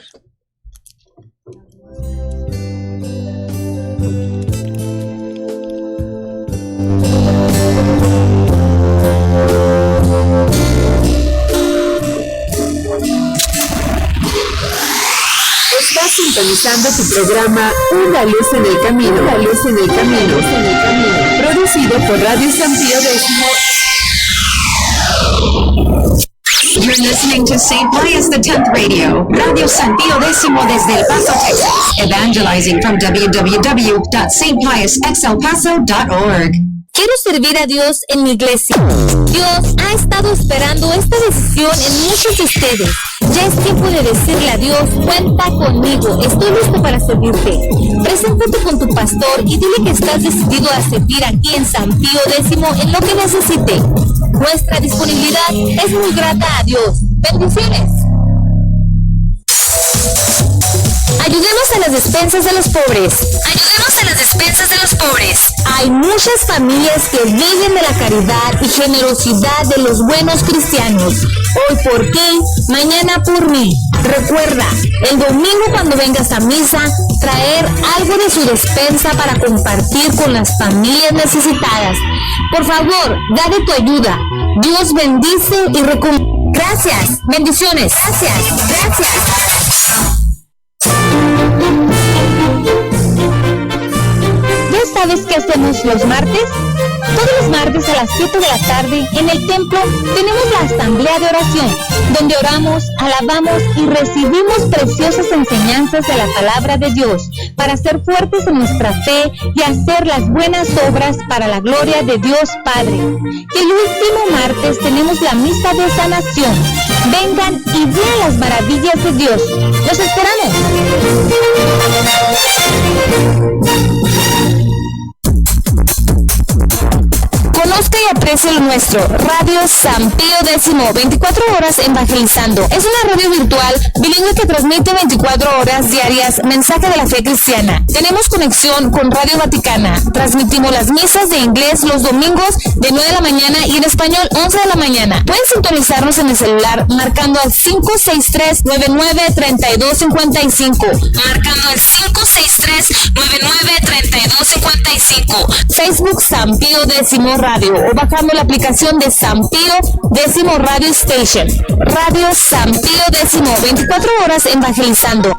Speaker 2: Estás sintonizando tu programa Una Luz en el Camino. Una Luz en el Camino. Producido por Radio San Pío X.
Speaker 5: You're listening to St. Pius X Radio, Radio San Pío X desde El Paso, Texas, evangelizing from www.stpiusxelpaso.org.
Speaker 1: Quiero servir a Dios en mi iglesia. Dios ha estado esperando esta decisión en muchos de ustedes. Ya es tiempo de decirle a Dios, cuenta conmigo, estoy listo para servirte. Preséntate con tu pastor y dile que estás decidido a servir aquí en San Pío X en lo que necesite. Nuestra disponibilidad es muy grata a Dios. Bendiciones. Ayudemos a las despensas de los pobres. Ayudemos a las despensas de los pobres. Hay muchas familias que viven de la caridad y generosidad de los buenos cristianos. Hoy por ti, mañana por mí. Recuerda, el domingo cuando vengas a misa, traer algo de su despensa para compartir con las familias necesitadas. Por favor, da de tu ayuda. Dios bendice y recompensa. Gracias. Bendiciones. Gracias. ¿Ya sabes qué hacemos los martes? Todos los martes a las 7 de la tarde en el templo tenemos la asamblea de oración, donde oramos, alabamos y recibimos preciosas enseñanzas de la palabra de Dios para ser fuertes en nuestra fe y hacer las buenas obras para la gloria de Dios Padre. Y el último martes tenemos la misa de sanación. Vengan y vean las maravillas de Dios. ¡Los esperamos! Conozca y aprecie lo nuestro. Radio San Pío X, 24 horas evangelizando. Es una radio virtual bilingüe que transmite 24 horas diarias mensaje de la fe cristiana. Tenemos conexión con Radio Vaticana. Transmitimos las misas de inglés los domingos de 9 de la mañana y en español 11 de la mañana. Pueden sintonizarnos en el celular marcando al 563-993255. Marcando al 563-993255. Facebook San Pío X Radio o bajando la aplicación de San Pío X Radio Station. Radio San Pío X, 24 horas evangelizando.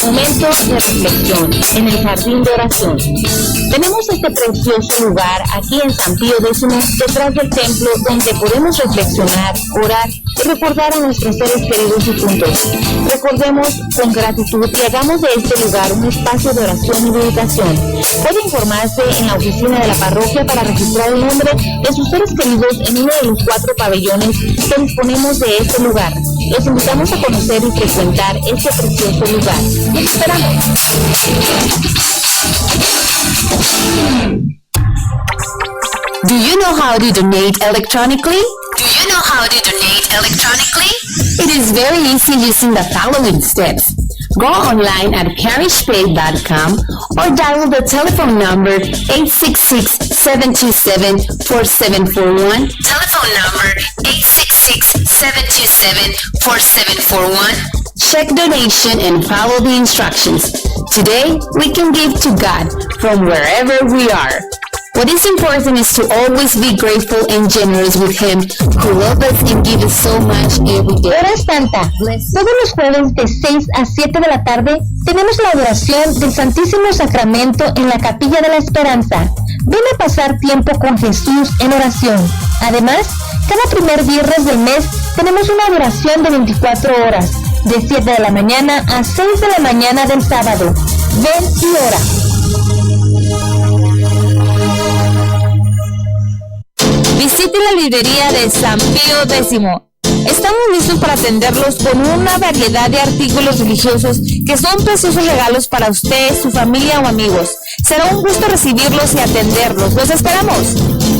Speaker 1: Momento de reflexión en el jardín de oración. Tenemos este precioso lugar aquí en San Pío X, detrás del templo, donde podemos reflexionar, orar y recordar a nuestros seres queridos difuntos. Recordemos con gratitud y hagamos de este lugar un espacio de oración y meditación. Puede informarse en la oficina de la parroquia para registrar el nombre de sus seres queridos en uno de los 4 pabellones que disponemos de este lugar. Los invitamos a conocer y frecuentar este precioso lugar. ¡Los esperamos!
Speaker 2: Do you know how to donate electronically? It is very easy using the following steps. Go online at parishpay.com or dial the telephone number 866-727-4741. Telephone number 866-727-4741. Check donation and follow the instructions. Today, we can give to God from wherever we are. What is important is to always be grateful and generous with Him who loves us and gives us so much every day.
Speaker 1: Hora Santa. Todos los jueves de 6 a 7 de la tarde tenemos la adoración del Santísimo Sacramento en la Capilla de la Esperanza. Ven a pasar tiempo con Jesús en oración. Además, cada primer viernes del mes tenemos una adoración de 24 horas, de 7 de la mañana a 6 de la mañana del sábado. Ven y ora. Visite la librería de San Pío X. Estamos listos para atenderlos con una variedad de artículos religiosos que son preciosos regalos para usted, su familia o amigos. Será un gusto recibirlos y atenderlos. ¡Los esperamos!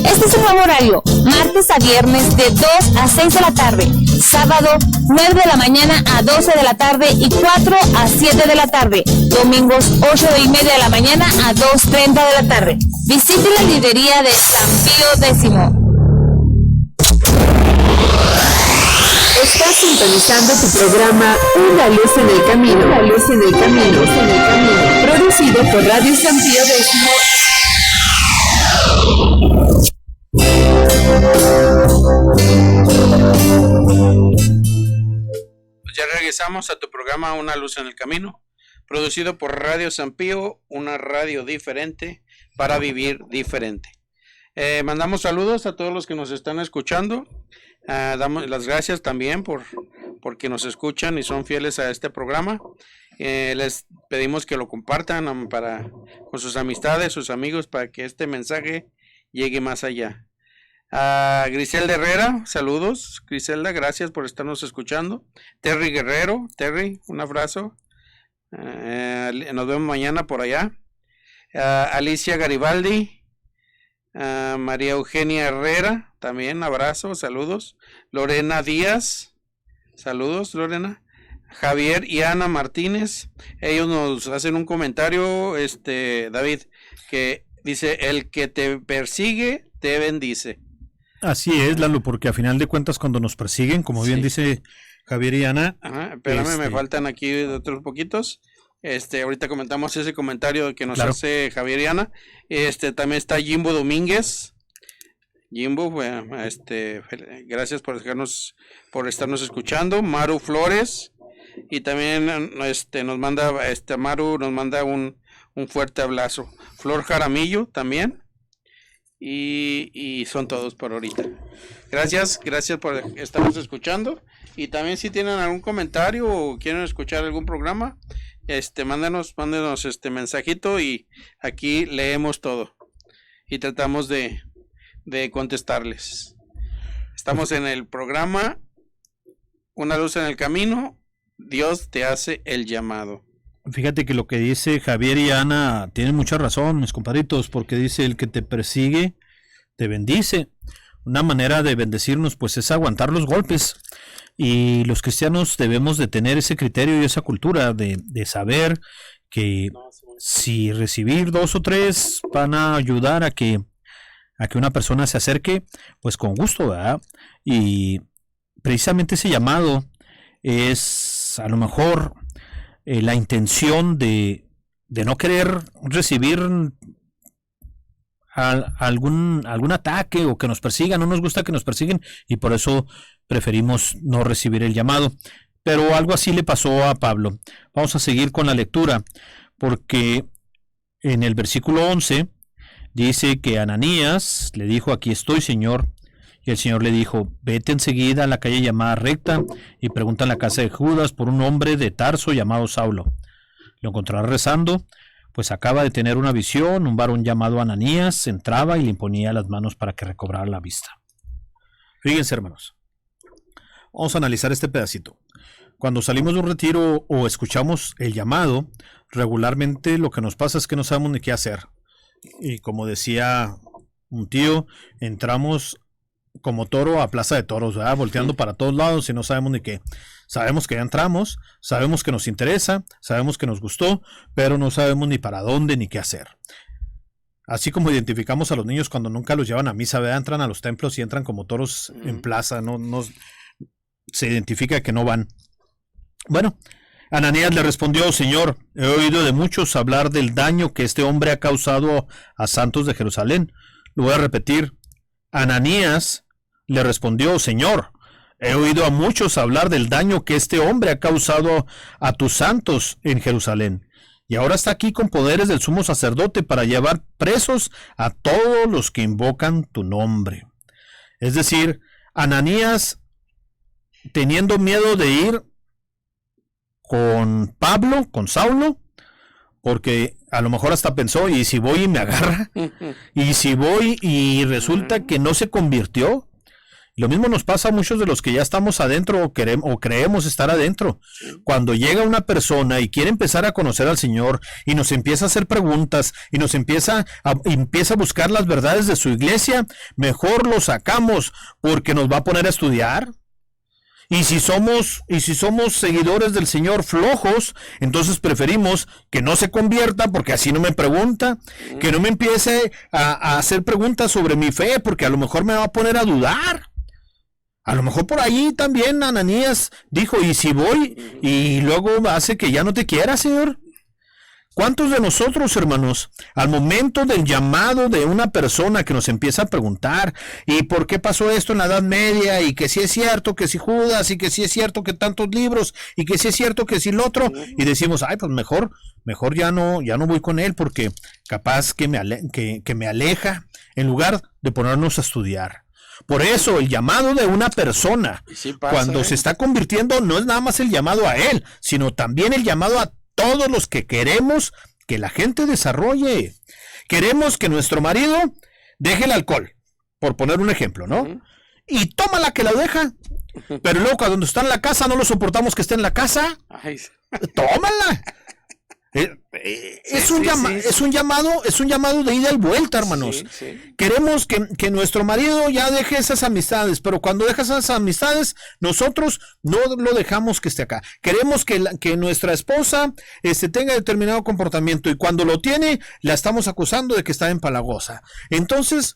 Speaker 1: Este es un nuevo horario, martes a viernes de 2 a 6 de la tarde, sábado 9 de la mañana a 12 de la tarde y 4 a 7 de la tarde, domingos 8:30 de la mañana a 2:30 de la tarde. Visite la librería de San Pío X.
Speaker 2: Estás sintonizando tu programa Una Luz en el Camino. Una Luz en el Camino. Producido por Radio San Pío X.
Speaker 3: Pues ya regresamos a tu programa Una Luz en el Camino, producido por Radio San Pío, una radio diferente para vivir diferente. Mandamos saludos a todos los que nos están escuchando. Damos las gracias también porque nos escuchan y son fieles a este programa. Les pedimos que lo compartan con sus amistades, sus amigos, para que este mensaje llegue más allá. A Griselda Herrera, saludos. Griselda, gracias por estarnos escuchando. Terry Guerrero, Terry, un abrazo. Nos vemos mañana por allá. Alicia Garibaldi, María Eugenia Herrera, también abrazo, saludos. Lorena Díaz, saludos Lorena. Javier y Ana Martínez, ellos nos hacen un comentario, David, que dice: el que te persigue te bendice.
Speaker 4: Así es, Lalo, porque a final de cuentas cuando nos persiguen, como bien dice Javier y Ana.
Speaker 3: Espérame, me faltan aquí otros poquitos. Ahorita comentamos ese comentario que nos hace Javier y Ana. También está Jimbo Domínguez. Jimbo, gracias por estarnos escuchando. Maru Flores, y también nos manda Maru nos manda un fuerte abrazo. Flor Jaramillo también. Y son todos por ahorita. Gracias por estarnos escuchando. Y también si tienen algún comentario o quieren escuchar algún programa, mándenos mensajito y aquí leemos todo y tratamos de contestarles. Estamos en el programa Una luz en el camino. Dios te hace el llamado.
Speaker 4: Fíjate que lo que dice Javier y Ana tienen mucha razón, mis compadritos, porque dice: el que te persigue te bendice. Una manera de bendecirnos pues es aguantar los golpes, y los cristianos debemos de tener ese criterio y esa cultura de saber que si recibir 2 o 3 van a ayudar a que una persona se acerque, pues con gusto, ¿verdad? Y precisamente ese llamado es a lo mejor la intención de no querer recibir algún ataque o que nos persigan. No nos gusta que nos persiguen y por eso preferimos no recibir el llamado. Pero algo así le pasó a Pablo. Vamos a seguir con la lectura, porque en el versículo 11 dice que Ananías le dijo: aquí estoy, Señor. Y el Señor le dijo: vete enseguida a la calle llamada Recta y pregunta en la casa de Judas por un hombre de Tarso llamado Saulo. Lo encontrarás rezando, pues acaba de tener una visión. Un varón llamado Ananías entraba y le imponía las manos para que recobrara la vista. Fíjense, hermanos, vamos a analizar este pedacito. Cuando salimos de un retiro o escuchamos el llamado, regularmente lo que nos pasa es que no sabemos ni qué hacer. Y como decía un tío, entramos como toro a plaza de toros, ¿verdad? Volteando para todos lados y no sabemos ni qué. Sabemos que ya entramos, sabemos que nos interesa, sabemos que nos gustó, pero no sabemos ni para dónde ni qué hacer. Así como identificamos a los niños cuando nunca los llevan a misa, ¿verdad? Entran a los templos y entran como toros en plaza, no se identifica que no van. Bueno, Ananías le respondió: Señor, he oído de muchos hablar del daño que este hombre ha causado a santos de Jerusalén. Lo voy a repetir. Ananías le respondió: Señor, he oído a muchos hablar del daño que este hombre ha causado a tus santos en Jerusalén, y ahora está aquí con poderes del sumo sacerdote para llevar presos a todos los que invocan tu nombre. Es decir, Ananías, teniendo miedo de ir con Pablo, con Saulo, porque a lo mejor hasta pensó: ¿y si voy y me agarra? ¿Y si voy y resulta que no se convirtió? Lo mismo nos pasa a muchos de los que ya estamos adentro o creemos estar adentro. Cuando llega una persona y quiere empezar a conocer al Señor y nos empieza a hacer preguntas y nos empieza a buscar las verdades de su iglesia, mejor lo sacamos, porque nos va a poner a estudiar. Y si somos seguidores del Señor flojos, entonces preferimos que no se convierta, porque así no me pregunta, que no me empiece a hacer preguntas sobre mi fe, porque a lo mejor me va a poner a dudar. A lo mejor por ahí también Ananías dijo: ¿y si voy? Y luego hace que ya no te quiera, Señor. ¿Cuántos de nosotros, hermanos, al momento del llamado de una persona que nos empieza a preguntar: ¿y por qué pasó esto en la Edad Media? Y que si es cierto, que si Judas, y que si es cierto que tantos libros, y que si es cierto que si el otro, y decimos: ay, pues mejor ya no voy con él, porque capaz que me aleja, en lugar de ponernos a estudiar. Por eso el llamado de una persona, sí pasa, cuando se está convirtiendo, no es nada más el llamado a él, sino también el llamado a todos los que queremos que la gente desarrolle. Queremos que nuestro marido deje el alcohol, por poner un ejemplo, ¿no?
Speaker 3: Ujú.
Speaker 4: Y tómala que la deja. Pero luego cuando está en la casa no lo soportamos que esté en la casa.
Speaker 3: Ay, sí.
Speaker 4: Tómala. Es un llamado de ida y vuelta, hermanos.
Speaker 3: Sí, sí.
Speaker 4: Queremos que nuestro marido ya deje esas amistades, pero cuando deja esas amistades, nosotros no lo dejamos que esté acá. Queremos que nuestra esposa tenga determinado comportamiento, y cuando lo tiene, la estamos acusando de que está empalagosa. Entonces,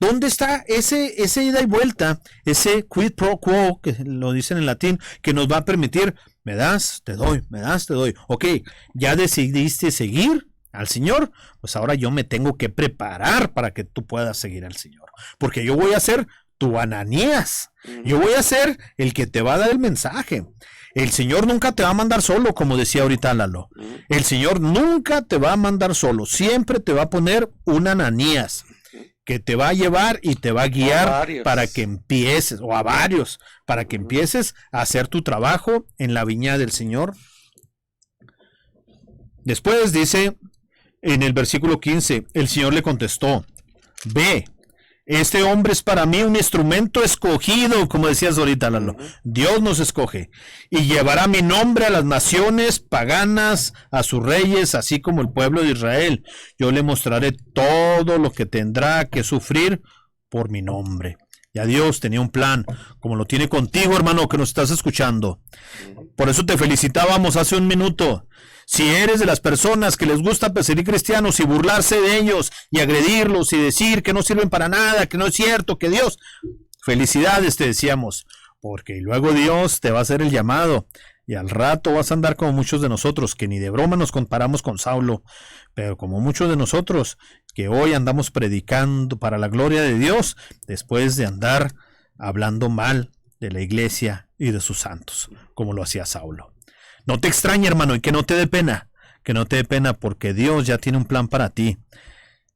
Speaker 4: ¿dónde está ese ida y vuelta, ese quid pro quo, que lo dicen en latín, que nos va a permitir, me das, te doy, me das, te doy? Ok, ya decidiste seguir al Señor, pues ahora yo me tengo que preparar para que tú puedas seguir al Señor, porque yo voy a ser tu Ananías, yo voy a ser el que te va a dar el mensaje. El Señor nunca te va a mandar solo, como decía ahorita Lalo. El Señor nunca te va a mandar solo, siempre te va a poner un Ananías que te va a llevar y te va a guiar para que empieces, o a varios, para que empieces a hacer tu trabajo en la viña del Señor. Después dice en el versículo 15, el Señor le contestó, ve, este hombre es para mí un instrumento escogido, como decías ahorita, Lalo. Dios nos escoge y llevará mi nombre a las naciones paganas, a sus reyes, así como el pueblo de Israel. Yo le mostraré todo lo que tendrá que sufrir por mi nombre. Ya Dios tenía un plan, como lo tiene contigo, hermano, que nos estás escuchando. Por eso te felicitábamos hace un minuto. Si eres de las personas que les gusta perseguir cristianos y burlarse de ellos y agredirlos y decir que no sirven para nada, que no es cierto, que Dios... Felicidades, te decíamos, porque luego Dios te va a hacer el llamado y al rato vas a andar como muchos de nosotros, que ni de broma nos comparamos con Saulo, pero como muchos de nosotros que hoy andamos predicando para la gloria de Dios después de andar hablando mal de la iglesia y de sus santos, como lo hacía Saulo. No te extrañe, hermano, y que no te dé pena, porque Dios ya tiene un plan para ti.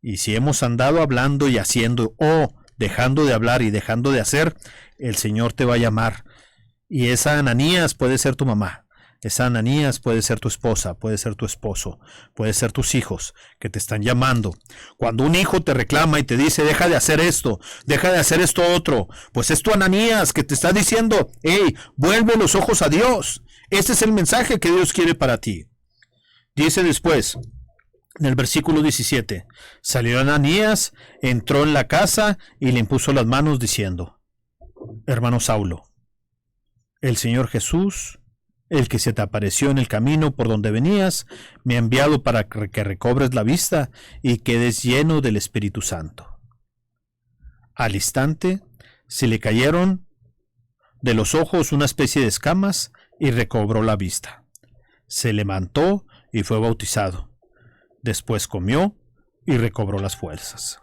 Speaker 4: Y si hemos andado hablando y haciendo, o dejando de hablar y dejando de hacer, el Señor te va a llamar. Y esa Ananías puede ser tu mamá, esa Ananías puede ser tu esposa, puede ser tu esposo, puede ser tus hijos que te están llamando. Cuando un hijo te reclama y te dice, deja de hacer esto otro, pues es tu Ananías que te está diciendo, hey, vuelve los ojos a Dios. Este es el mensaje que Dios quiere para ti. Dice después, en el versículo 17, salió Ananías, entró en la casa y le impuso las manos diciendo, hermano Saulo, el Señor Jesús, el que se te apareció en el camino por donde venías, me ha enviado para que recobres la vista y quedes lleno del Espíritu Santo. Al instante se le cayeron de los ojos una especie de escamas y recobró la vista. Se levantó y fue bautizado. Después comió y recobró las fuerzas.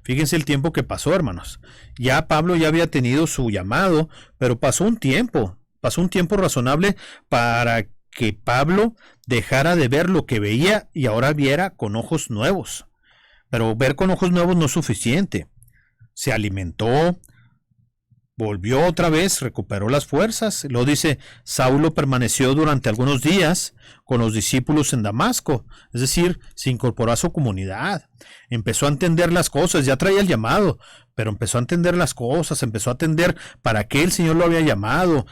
Speaker 4: Fíjense el tiempo que pasó, hermanos. Ya Pablo ya había tenido su llamado, pero pasó un tiempo razonable para que Pablo dejara de ver lo que veía y ahora viera con ojos nuevos. Pero ver con ojos nuevos no es suficiente. Se alimentó, volvió otra vez, recuperó las fuerzas. Lo dice, Saulo permaneció durante algunos días con los discípulos en Damasco, es decir, se incorporó a su comunidad, empezó a entender las cosas, ya traía el llamado, pero empezó a entender las cosas, empezó a entender para qué el Señor lo había llamado.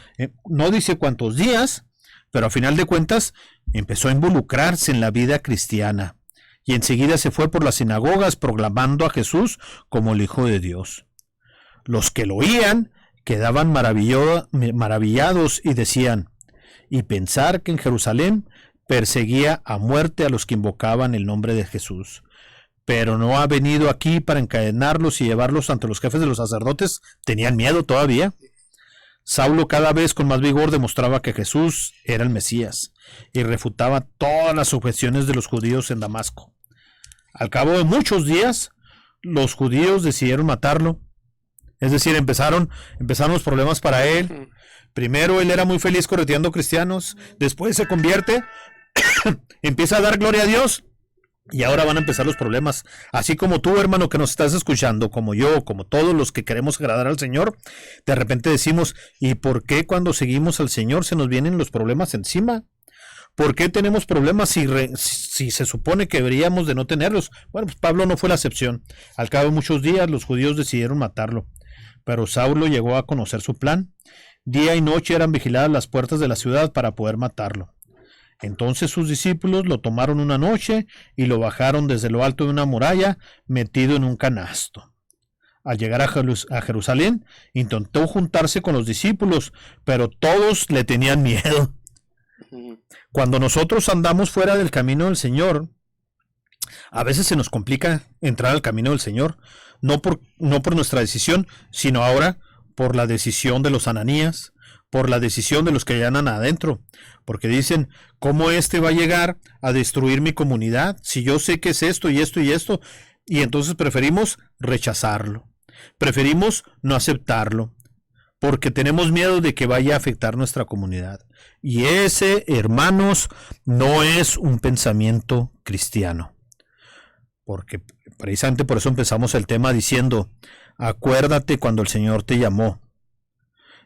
Speaker 4: No dice cuántos días, pero a final de cuentas empezó a involucrarse en la vida cristiana y enseguida se fue por las sinagogas proclamando a Jesús como el Hijo de Dios. Los que lo oían quedaban maravillados y decían, y pensar que en Jerusalén perseguía a muerte a los que invocaban el nombre de Jesús, pero no ha venido aquí para encadenarlos y llevarlos ante los jefes de los sacerdotes. Tenían miedo todavía. Saulo cada vez con más vigor demostraba que Jesús era el Mesías y refutaba todas las objeciones de los judíos en Damasco. Al cabo de muchos días, los judíos decidieron matarlo. Es decir, empezaron los problemas para él. Primero él era muy feliz correteando cristianos, después se convierte, empieza a dar gloria a Dios y ahora van a empezar los problemas. Así como tú, hermano, que nos estás escuchando, como yo, como todos los que queremos agradar al Señor, de repente decimos, ¿y por qué cuando seguimos al Señor se nos vienen los problemas encima? ¿Por qué tenemos problemas si se supone que deberíamos de no tenerlos? Bueno, pues Pablo no fue la excepción. Al cabo de muchos días los judíos decidieron matarlo, pero Saulo llegó a conocer su plan. Día y noche eran vigiladas las puertas de la ciudad para poder matarlo. Entonces sus discípulos lo tomaron una noche y lo bajaron desde lo alto de una muralla, metido en un canasto. Al llegar a Jerusalén, intentó juntarse con los discípulos, pero todos le tenían miedo. Cuando nosotros andamos fuera del camino del Señor, a veces se nos complica entrar al camino del Señor, no por nuestra decisión, sino ahora por la decisión de los Ananías, por la decisión de los que ya andan adentro, porque dicen, ¿cómo va a llegar a destruir mi comunidad? Si yo sé que es esto y esto y esto, y entonces preferimos rechazarlo, preferimos no aceptarlo, porque tenemos miedo de que vaya a afectar nuestra comunidad. Y ese, hermanos, no es un pensamiento cristiano, porque precisamente por eso empezamos el tema diciendo, acuérdate cuando el Señor te llamó.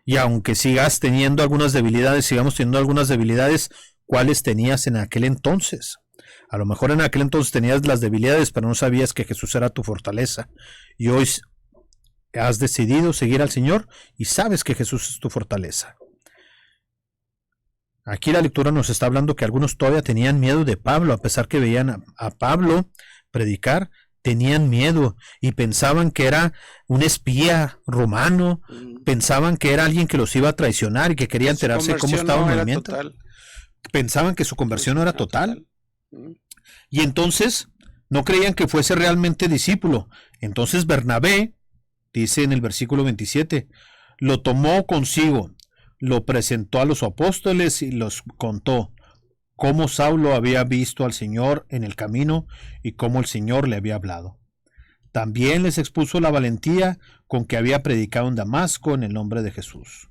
Speaker 4: Y aunque sigas teniendo algunas debilidades, sigamos teniendo algunas debilidades, ¿cuáles tenías en aquel entonces? A lo mejor en aquel entonces tenías las debilidades, pero no sabías que Jesús era tu fortaleza. Y hoy has decidido seguir al Señor y sabes que Jesús es tu fortaleza. Aquí la lectura nos está hablando que algunos todavía tenían miedo de Pablo, a pesar que veían a Pablo predicar, tenían miedo y pensaban que era un espía romano, pensaban que era alguien que los iba a traicionar y que quería enterarse de cómo estaba el movimiento. Pensaban que su conversión no era total. Y entonces no creían que fuese realmente discípulo. Entonces Bernabé, dice en el versículo 27, lo tomó consigo, lo presentó a los apóstoles y los contó cómo Saulo había visto al Señor en el camino y cómo el Señor le había hablado. También les expuso la valentía con que había predicado en Damasco en el nombre de Jesús.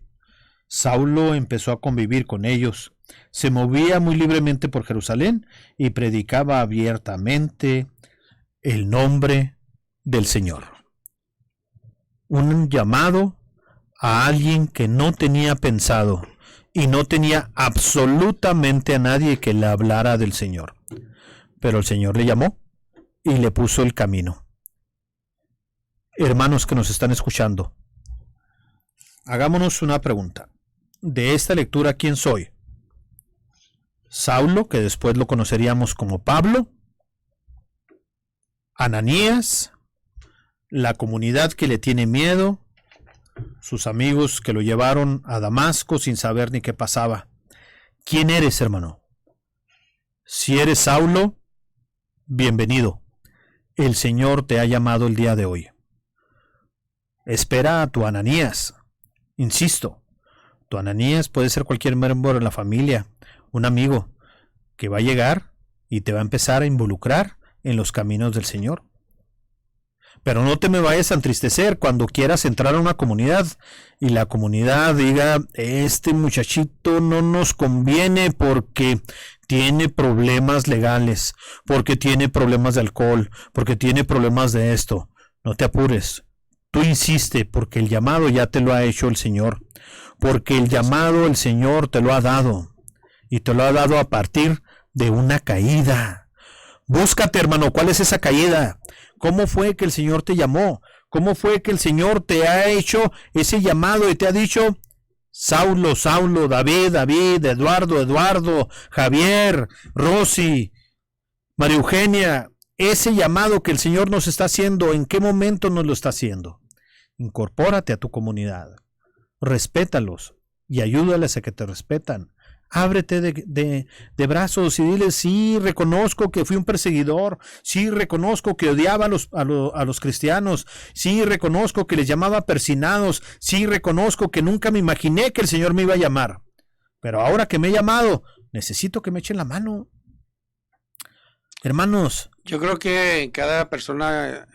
Speaker 4: Saulo empezó a convivir con ellos, se movía muy libremente por Jerusalén y predicaba abiertamente el nombre del Señor. Un llamado a alguien que no tenía pensado y no tenía absolutamente a nadie que le hablara del Señor. Pero el Señor le llamó y le puso el camino. Hermanos que nos están escuchando, hagámonos una pregunta. De esta lectura, ¿quién soy? ¿Saulo, que después lo conoceríamos como Pablo? ¿Ananías? ¿La comunidad que le tiene miedo? ¿Sus amigos que lo llevaron a Damasco sin saber ni qué pasaba? ¿Quién eres, hermano? Si eres Saulo, bienvenido. El Señor te ha llamado el día de hoy. Espera a tu Ananías. Insisto, tu Ananías puede ser cualquier miembro de la familia, un amigo, que va a llegar y te va a empezar a involucrar en los caminos del Señor. Pero no te me vayas a entristecer cuando quieras entrar a una comunidad y la comunidad diga, este muchachito no nos conviene porque tiene problemas legales, porque tiene problemas de alcohol, porque tiene problemas de esto. No te apures. Tú insiste porque el llamado ya te lo ha hecho el Señor, porque el llamado el Señor te lo ha dado y te lo ha dado a partir de una caída. Búscate, hermano, ¿cuál es esa caída? ¿Cómo fue que el Señor te llamó? ¿Cómo fue que el Señor te ha hecho ese llamado y te ha dicho, Saulo, Saulo, David, David, Eduardo, Eduardo, Javier, Rosy, María Eugenia? Ese llamado que el Señor nos está haciendo, ¿en qué momento nos lo está haciendo? Incorpórate a tu comunidad, respétalos y ayúdales a que te respetan. Ábrete de brazos y diles, sí, reconozco que fui un perseguidor, sí, reconozco que odiaba a los cristianos, sí, reconozco que les llamaba persinados, sí, reconozco que nunca me imaginé que el Señor me iba a llamar, pero ahora que me he llamado, necesito que me echen la mano. Hermanos,
Speaker 3: yo creo que cada persona,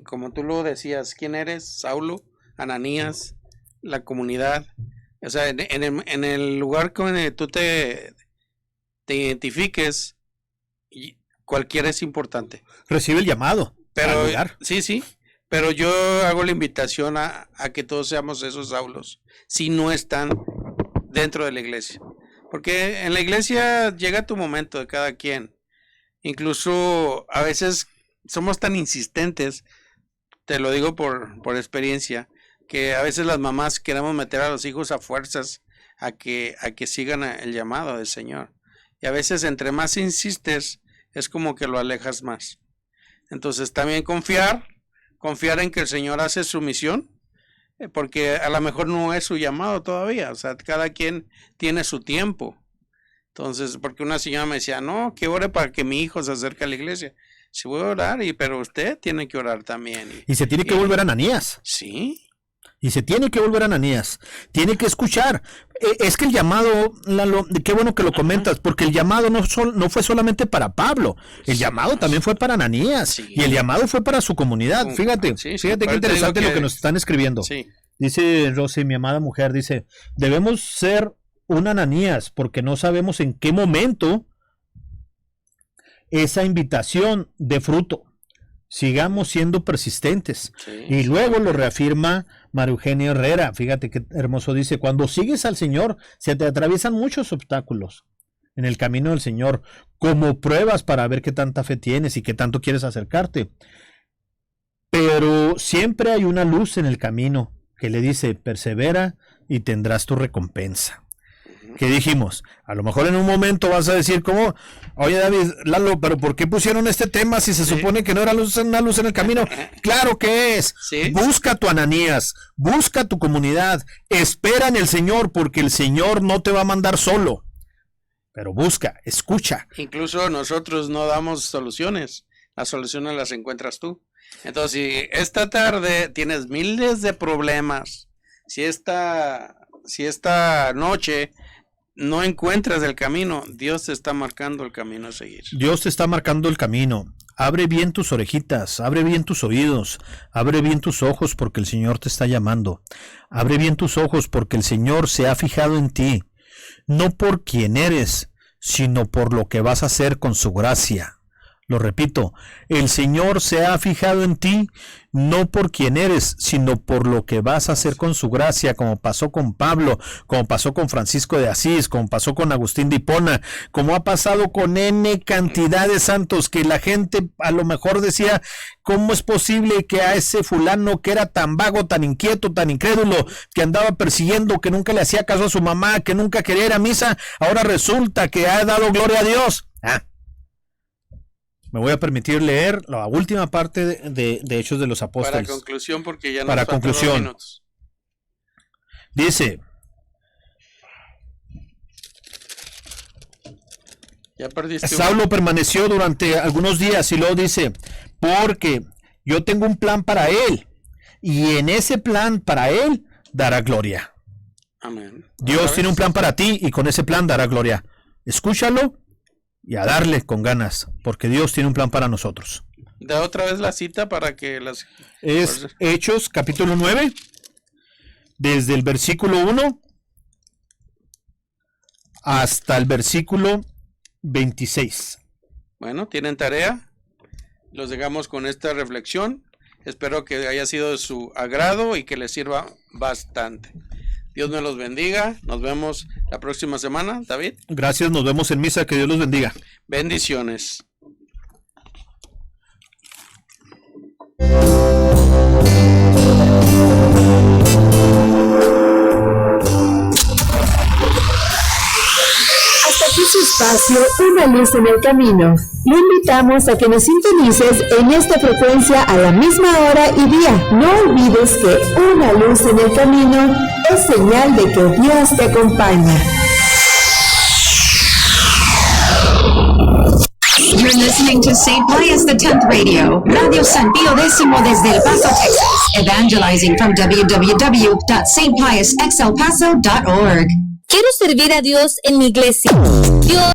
Speaker 3: como tú lo decías, ¿quién eres? Saulo, Ananías, la comunidad. O sea, en el lugar donde tú te identifiques, cualquiera es importante.
Speaker 4: Recibe el llamado.
Speaker 3: Pero sí, pero yo hago la invitación a que todos seamos esos Saulos, si no están dentro de la iglesia. Porque en la iglesia llega tu momento de cada quien. Incluso a veces somos tan insistentes, te lo digo por experiencia, que a veces las mamás queremos meter a los hijos a fuerzas a que sigan el llamado del Señor. Y a veces entre más insistes, es como que lo alejas más. Entonces también confiar en que el Señor hace su misión, porque a lo mejor no es su llamado todavía. O sea, cada quien tiene su tiempo. Entonces, porque una señora me decía, no, que ore para que mi hijo se acerque a la iglesia. Sí voy a orar, pero usted tiene que orar también.
Speaker 4: Y se tiene que volver Ananías.
Speaker 3: Sí.
Speaker 4: Y se tiene que volver Ananías. Tiene que escuchar. Es que el llamado, Lalo, qué bueno que lo comentas, porque el llamado no fue solamente para Pablo. El llamado también fue para Ananías. Sí. Y el llamado fue para su comunidad. Fíjate qué interesante lo que nos están escribiendo.
Speaker 3: Sí.
Speaker 4: Dice Rosy, mi amada mujer, dice, debemos ser un Ananías, porque no sabemos en qué momento esa invitación de fruto. Sigamos siendo persistentes. Sí, y luego lo reafirma María Eugenia Herrera. Fíjate qué hermoso dice, cuando sigues al Señor, se te atraviesan muchos obstáculos en el camino del Señor, como pruebas para ver qué tanta fe tienes y qué tanto quieres acercarte. Pero siempre hay una luz en el camino que le dice, persevera y tendrás tu recompensa. ¿Qué dijimos? A lo mejor en un momento vas a decir como, oye David, Lalo, pero ¿por qué pusieron este tema si se supone que no era una luz en el camino? Claro que es. ¿Sí? Busca tu Ananías, busca tu comunidad, espera en el Señor, porque el Señor no te va a mandar solo. Pero busca, escucha.
Speaker 3: Incluso nosotros no damos soluciones, las soluciones las encuentras tú. Entonces, si esta tarde tienes miles de problemas, si esta noche no encuentras el camino, Dios te está marcando el camino a seguir.
Speaker 4: Dios te está marcando el camino. Abre bien tus orejitas, abre bien tus oídos, abre bien tus ojos porque el Señor te está llamando. Abre bien tus ojos porque el Señor se ha fijado en ti, no por quién eres, sino por lo que vas a hacer con su gracia. Lo repito, el Señor se ha fijado en ti, no por quién eres, sino por lo que vas a hacer con su gracia, como pasó con Pablo, como pasó con Francisco de Asís, como pasó con Agustín de Hipona, como ha pasado con N cantidad de santos, que la gente a lo mejor decía, ¿cómo es posible que a ese fulano que era tan vago, tan inquieto, tan incrédulo, que andaba persiguiendo, que nunca le hacía caso a su mamá, que nunca quería ir a misa, ahora resulta que ha dado gloria a Dios? Me voy a permitir leer la última parte de Hechos de los Apóstoles.
Speaker 3: Para conclusión, porque ya nos faltan 2 minutos.
Speaker 4: Dice,
Speaker 3: ya perdiste
Speaker 4: Saulo permaneció durante algunos días y luego dice, porque yo tengo un plan para él y en ese plan para él dará gloria.
Speaker 3: Amén.
Speaker 4: Dios tiene un plan para ti y con ese plan dará gloria. Escúchalo y a darle con ganas, porque Dios tiene un plan para nosotros.
Speaker 3: Da otra vez la cita para que las...
Speaker 4: Es Hechos, capítulo 9, desde el versículo 1 hasta el versículo 26.
Speaker 3: Bueno, tienen tarea. Los dejamos con esta reflexión. Espero que haya sido de su agrado y que les sirva bastante. Dios me los bendiga. Nos vemos la próxima semana, David.
Speaker 4: Gracias, nos vemos en misa. Que Dios los bendiga.
Speaker 3: Bendiciones.
Speaker 1: Hasta aquí su espacio, Una Luz en el Camino. Le invitamos a que nos sintonices en esta frecuencia a la misma hora y día. No olvides que una luz en el camino es señal de que Dios te acompaña.
Speaker 5: You're listening to St. Pius X Radio, Radio San Pío X desde El Paso, Texas, evangelizing from www.stpiusxelpaso.org.
Speaker 1: Quiero servir a Dios en mi iglesia. Dios